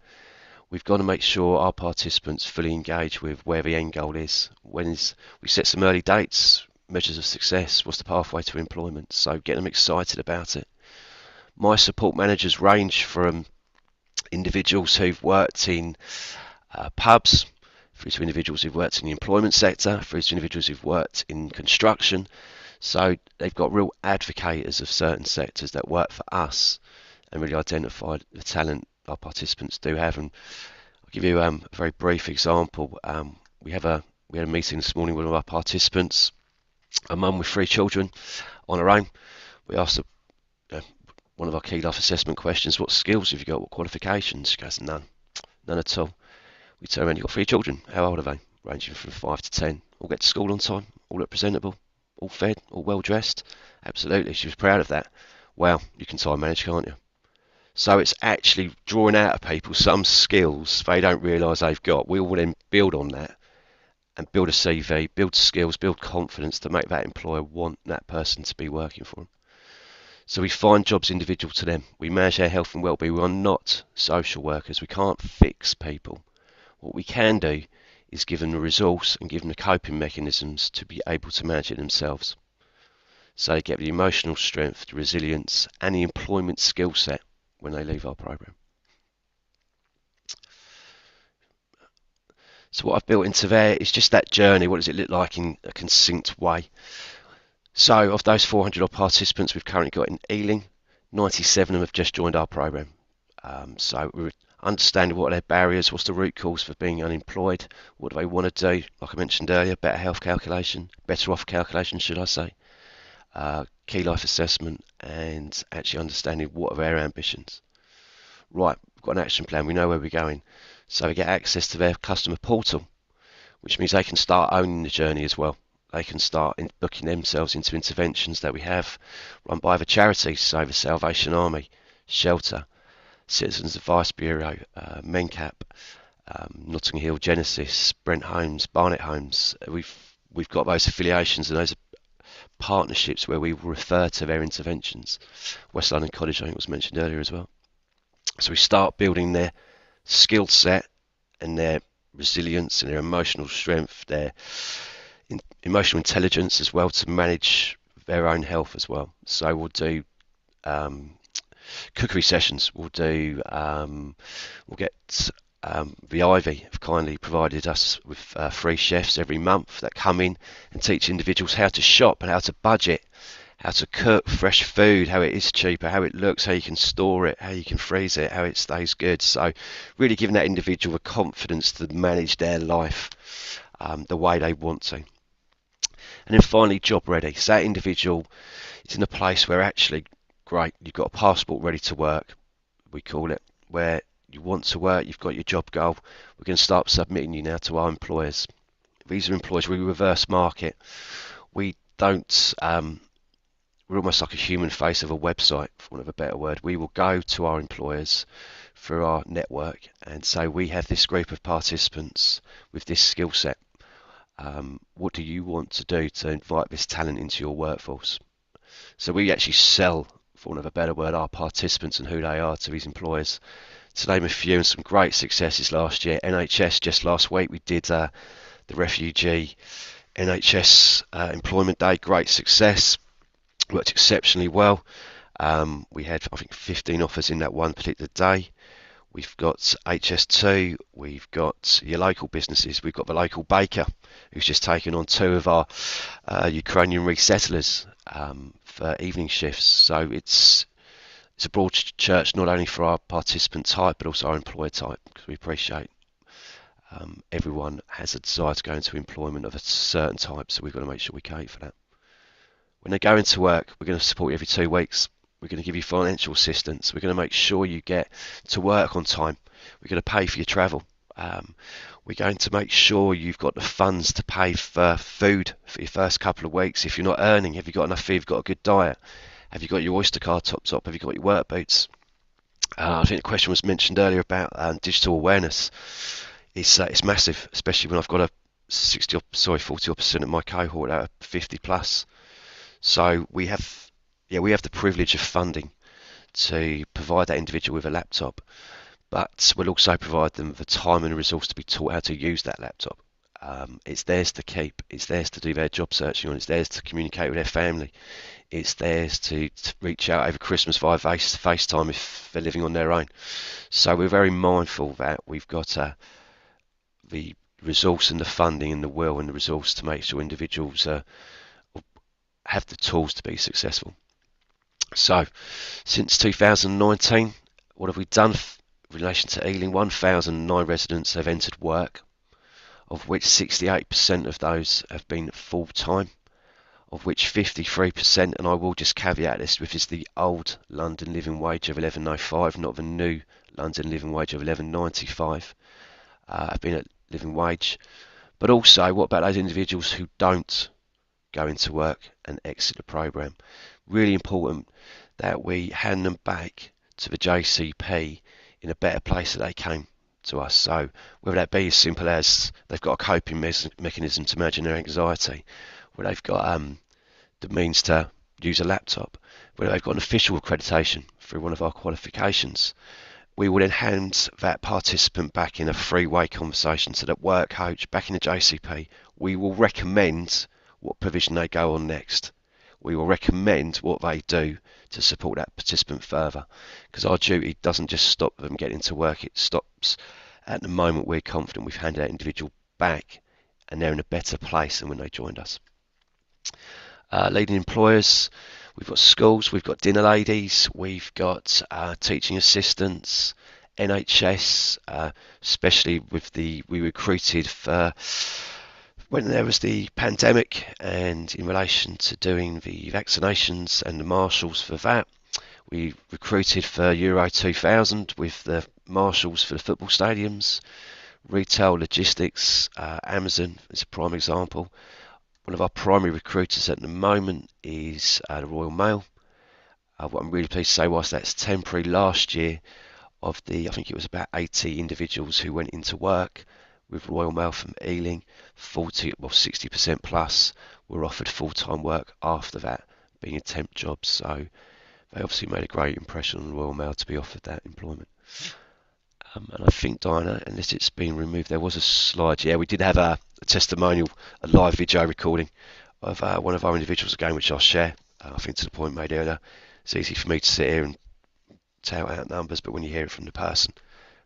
We've got to make sure our participants fully engage with where the end goal is. We set some early dates, measures of success, what's the pathway to employment, so get them excited about it. My support managers range from individuals who've worked in pubs, through to individuals who've worked in the employment sector, through to individuals who've worked in construction. So they've got real advocates of certain sectors that work for us and really identify the talent our participants do have. And I'll give you a very brief example. We had a meeting this morning with one of our participants, a mum with 3 children on her own. We asked her one of our key life assessment questions: what skills have you got, what qualifications? She goes, none at all. We turn around, you've got 3 children, how old are they? Ranging from 5 to 10. All get to school on time, all look presentable, all fed, all well dressed. Absolutely, she was proud of that. Well, you can time manage, can't you? So it's actually drawing out of people some skills they don't realise they've got. We will then build on that and build a CV, build skills, build confidence to make that employer want that person to be working for them. So we find jobs individual to them. We manage their health and well-being. We are not social workers. We can't fix people. What we can do is give them the resource and give them the coping mechanisms to be able to manage it themselves. So they get the emotional strength, the resilience, and the employment skill set when they leave our program. So what I've built into there is just that journey. What does it look like in a succinct way? So of those 400 odd participants we've currently got in Ealing, 97 of them have just joined our program. So we're understanding what are their barriers, what's the root cause for being unemployed, what do they want to do, like I mentioned earlier, better health calculation, better off calculation should I say, key life assessment, and actually understanding what are their ambitions. Right, we've got an action plan, we know where we're going. So we get access to their customer portal, which means they can start owning the journey as well. They can start booking themselves into interventions that we have run by the charities, so the Salvation Army, Shelter, Citizens Advice Bureau, Mencap, Notting Hill Genesis, Brent Homes, Barnet Homes. We've got those affiliations and those partnerships where we will refer to their interventions. West London College, I think, was mentioned earlier as well. So we start building their skill set and their resilience and their emotional strength, their emotional intelligence as well, to manage their own health as well. So we'll do cookery sessions. We'll get the Ivy have kindly provided us with 3 chefs every month that come in and teach individuals how to shop and how to budget, how to cook fresh food, how it is cheaper, how it looks, how you can store it, how you can freeze it, how it stays good. So really giving that individual the confidence to manage their life the way they want to. And then finally, job ready. So that individual is in a place where actually, great, you've got a passport ready to work, we call it, where you want to work, you've got your job goal. We're going to start submitting you now to our employers. These are employers, we reverse market. We don't, we're almost like a human face of a website, for want of a better word. We will go to our employers through our network and say, we have this group of participants with this skill set. What do you want to do to invite this talent into your workforce? So we actually sell, for want of a better word, our participants and who they are to these employers. To name a few, and some great successes last year. NHS, just last week, we did the Refugee NHS Employment Day, great success, worked exceptionally well. We had, I think, 15 offers in that one particular day. We've got HS2, we've got your local businesses, we've got the local baker who's just taken on 2 of our Ukrainian resettlers for evening shifts. So it's a broad church, not only for our participant type, but also our employer type, because we appreciate everyone has a desire to go into employment of a certain type, so we've got to make sure we cater for that. When they go into work, we're going to support you every 2 weeks. We're going to give you financial assistance. We're going to make sure you get to work on time. We're going to pay for your travel. We're going to make sure you've got the funds to pay for food for your first couple of weeks. If you're not earning, have you got enough food? Have you got a good diet? Have you got your Oyster card topped up? Have you got your work boots? I think the question was mentioned earlier about digital awareness. It's massive, especially when I've got a 40% of my cohort out of 50 plus. So we have the privilege of funding to provide that individual with a laptop, but we'll also provide them the time and the resource to be taught how to use that laptop. It's theirs to keep, it's theirs to do their job searching on, it's theirs to communicate with their family, it's theirs to reach out over Christmas via FaceTime if they're living on their own. So we're very mindful that we've got the resource and the funding and the will and the resource to make sure individuals have the tools to be successful. So since 2019, what have we done in relation to Ealing? 1,009 residents have entered work, of which 68% of those have been full-time, of which 53%, and I will just caveat this, which is the old London living wage of 11.05, not the new London living wage of 11.95, have been at living wage. But also, what about those individuals who don't go into work and exit the programme? Really important that we hand them back to the JCP in a better place that they came to us. So whether that be as simple as they've got a coping mechanism to manage their anxiety, where they've got the means to use a laptop, whether they've got an official accreditation through one of our qualifications, we will then hand that participant back in a three-way conversation to that work coach back in the JCP. We will recommend what provision they go on next. We will recommend what they do to support that participant further, because our duty doesn't just stop them getting to work, it stops at the moment we're confident we've handed that individual back and they're in a better place than when they joined us. Leading employers, we've got schools, we've got dinner ladies, we've got teaching assistants, NHS, especially with we recruited for when there was the pandemic, and in relation to doing the vaccinations and the marshals for that, we recruited for Euro 2000 with the marshals for the football stadiums. Retail, logistics, Amazon is a prime example. One of our primary recruiters at the moment is the Royal Mail. What I'm really pleased to say, whilst that's temporary, last year I think it was about 80 individuals who went into work with Royal Mail from Ealing, 60% plus were offered full-time work after that, being a temp job. So they obviously made a great impression on Royal Mail to be offered that employment. And I think, Diana, unless it's been removed, there was a slide. Yeah, we did have a testimonial, a live video recording of one of our individuals again, which I'll share. I think to the point made earlier, it's easy for me to sit here and tell out numbers, but when you hear it from the person,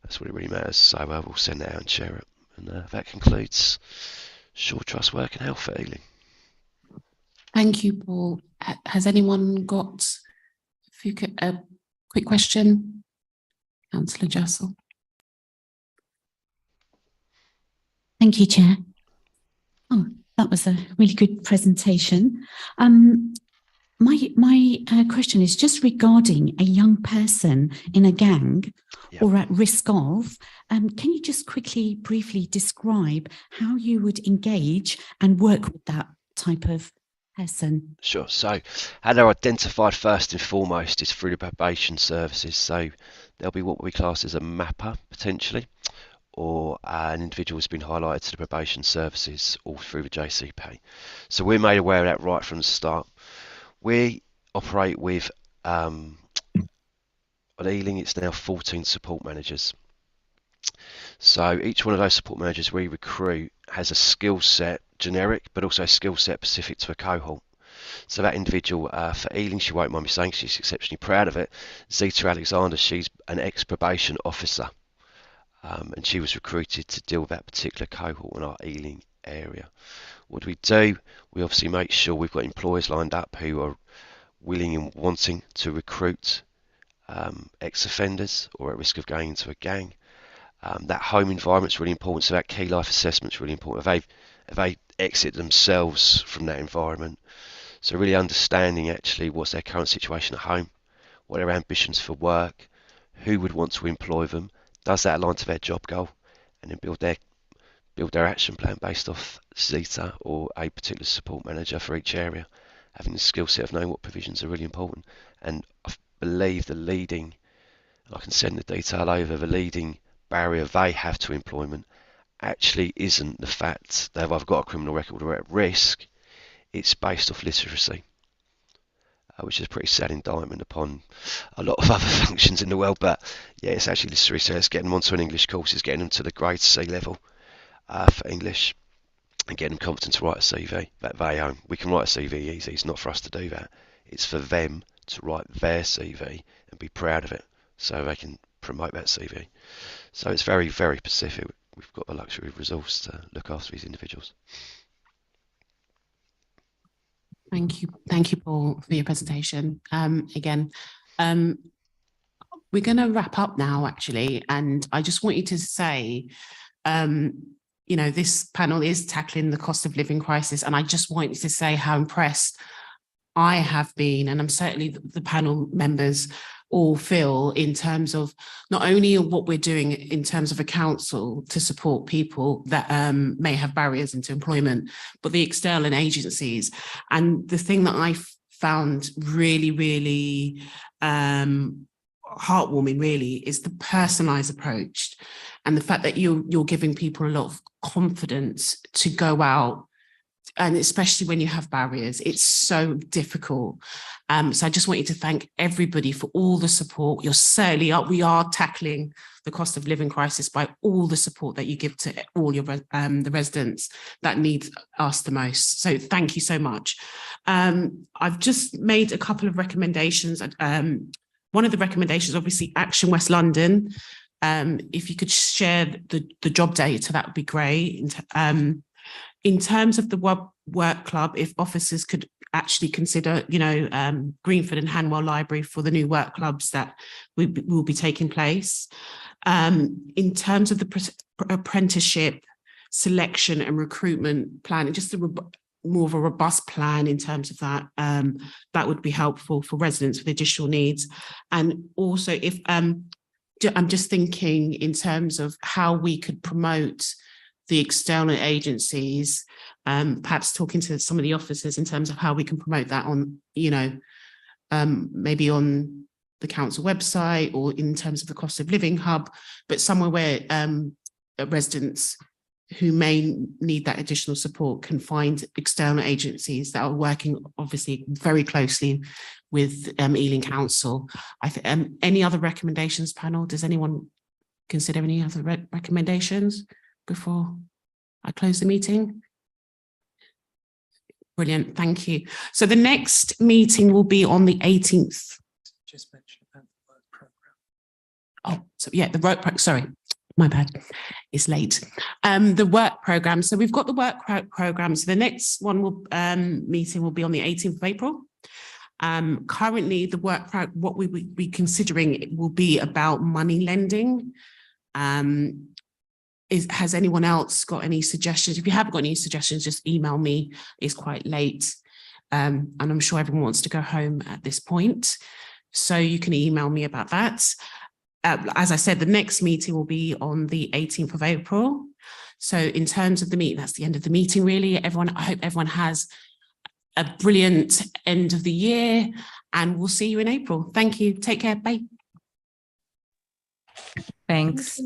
that's what it really matters. So we'll send that out and share it. And that concludes Short Trust Work and Health for Ealing. Thank you, Paul. Has anyone got a quick question? Councillor Jessel. Thank you, Chair. Oh, that was a really good presentation. My question is just regarding a young person in a gang or at risk of. Can you just briefly describe how you would engage and work with that type of person? Sure. So how they're identified first and foremost is through the probation services. So there'll be what we class as a mapper potentially, or an individual has been highlighted to the probation services all through the JCP. So we're made aware of that right from the start. We operate with, on Ealing, it's now 14 support managers. So each one of those support managers we recruit has a skill set, generic, but also a skill set specific to a cohort. So that individual, for Ealing, she won't mind me saying, she's exceptionally proud of it. Zita Alexander, she's an ex-probation officer, and she was recruited to deal with that particular cohort in our Ealing area. What do? We obviously make sure we've got employers lined up who are willing and wanting to recruit ex-offenders or at risk of going into a gang. That home environment is really important, so that key life assessment is really important. If they exit themselves from that environment, so really understanding actually what's their current situation at home, what are their ambitions for work, who would want to employ them, does that align to their job goal, and then build their action plan based off Zeta or a particular support manager for each area. Having the skill set of knowing what provisions are really important. And I believe the leading, I can send the detail over, the leading barrier they have to employment actually isn't the fact they've either got a criminal record or at risk. It's based off literacy, which is a pretty sad indictment upon a lot of other functions in the world. But yeah, it's actually literacy. So it's getting them onto an English course, it's getting them to the grade C level for English, and getting them confident to write a CV that they own. We can write a CV easy. It's not for us to do that. It's for them to write their CV and be proud of it, so they can promote that CV. So it's very, very specific. We've got the luxury of resource to look after these individuals. Thank you, Paul, for your presentation. Again, we're going to wrap up now, actually, and I just want you to say, you know, this panel is tackling the cost of living crisis, and I just want you to say how impressed I have been, and I'm certainly the panel members all feel, in terms of not only what we're doing in terms of a council to support people that may have barriers into employment, but the external agencies. And the thing that I found really, really heartwarming really is the personalized approach, and the fact that you're giving people a lot of confidence to go out, and especially when you have barriers, it's so difficult. So I just want you to thank everybody for all the support. You're certainly up. We are tackling the cost of living crisis by all the support that you give to all your the residents that need us the most. So thank you so much. I've just made a couple of recommendations. One of the recommendations, obviously, Action West London. If you could share the job data, that would be great. In terms of the work club, if officers could actually consider, you know, Greenford and Hanwell Library for the new work clubs that will be taking place. In terms of the apprenticeship selection and recruitment plan, just more of a robust plan in terms of that, that would be helpful for residents with additional needs. And also, if I'm just thinking in terms of how we could promote the external agencies, perhaps talking to some of the officers in terms of how we can promote that on, you know, maybe on the council website or in terms of the cost of living hub, but somewhere where residents who may need that additional support can find external agencies that are working obviously very closely with Ealing Council. Any other recommendations, panel? Does anyone consider any other recommendations before I close the meeting? Brilliant, thank you. So the next meeting will be on the 18th. Just mention about the work program. Oh, so yeah, the work program, sorry, my bad, it's late. The work program, so we've got the work program. So the next one will meeting will be on the 18th of April. Currently the work what we will be considering will be about money lending. Has anyone else got any suggestions? If you haven't got any suggestions, just email me. It's quite late, and I'm sure everyone wants to go home at this point, so you can email me about that. As I said, the next meeting will be on the 18th of April. So in terms of the meeting, that's the end of the meeting, really. Everyone, I hope everyone has a brilliant end of the year, and we'll see you in April. Thank you. Take care. Bye. Thanks.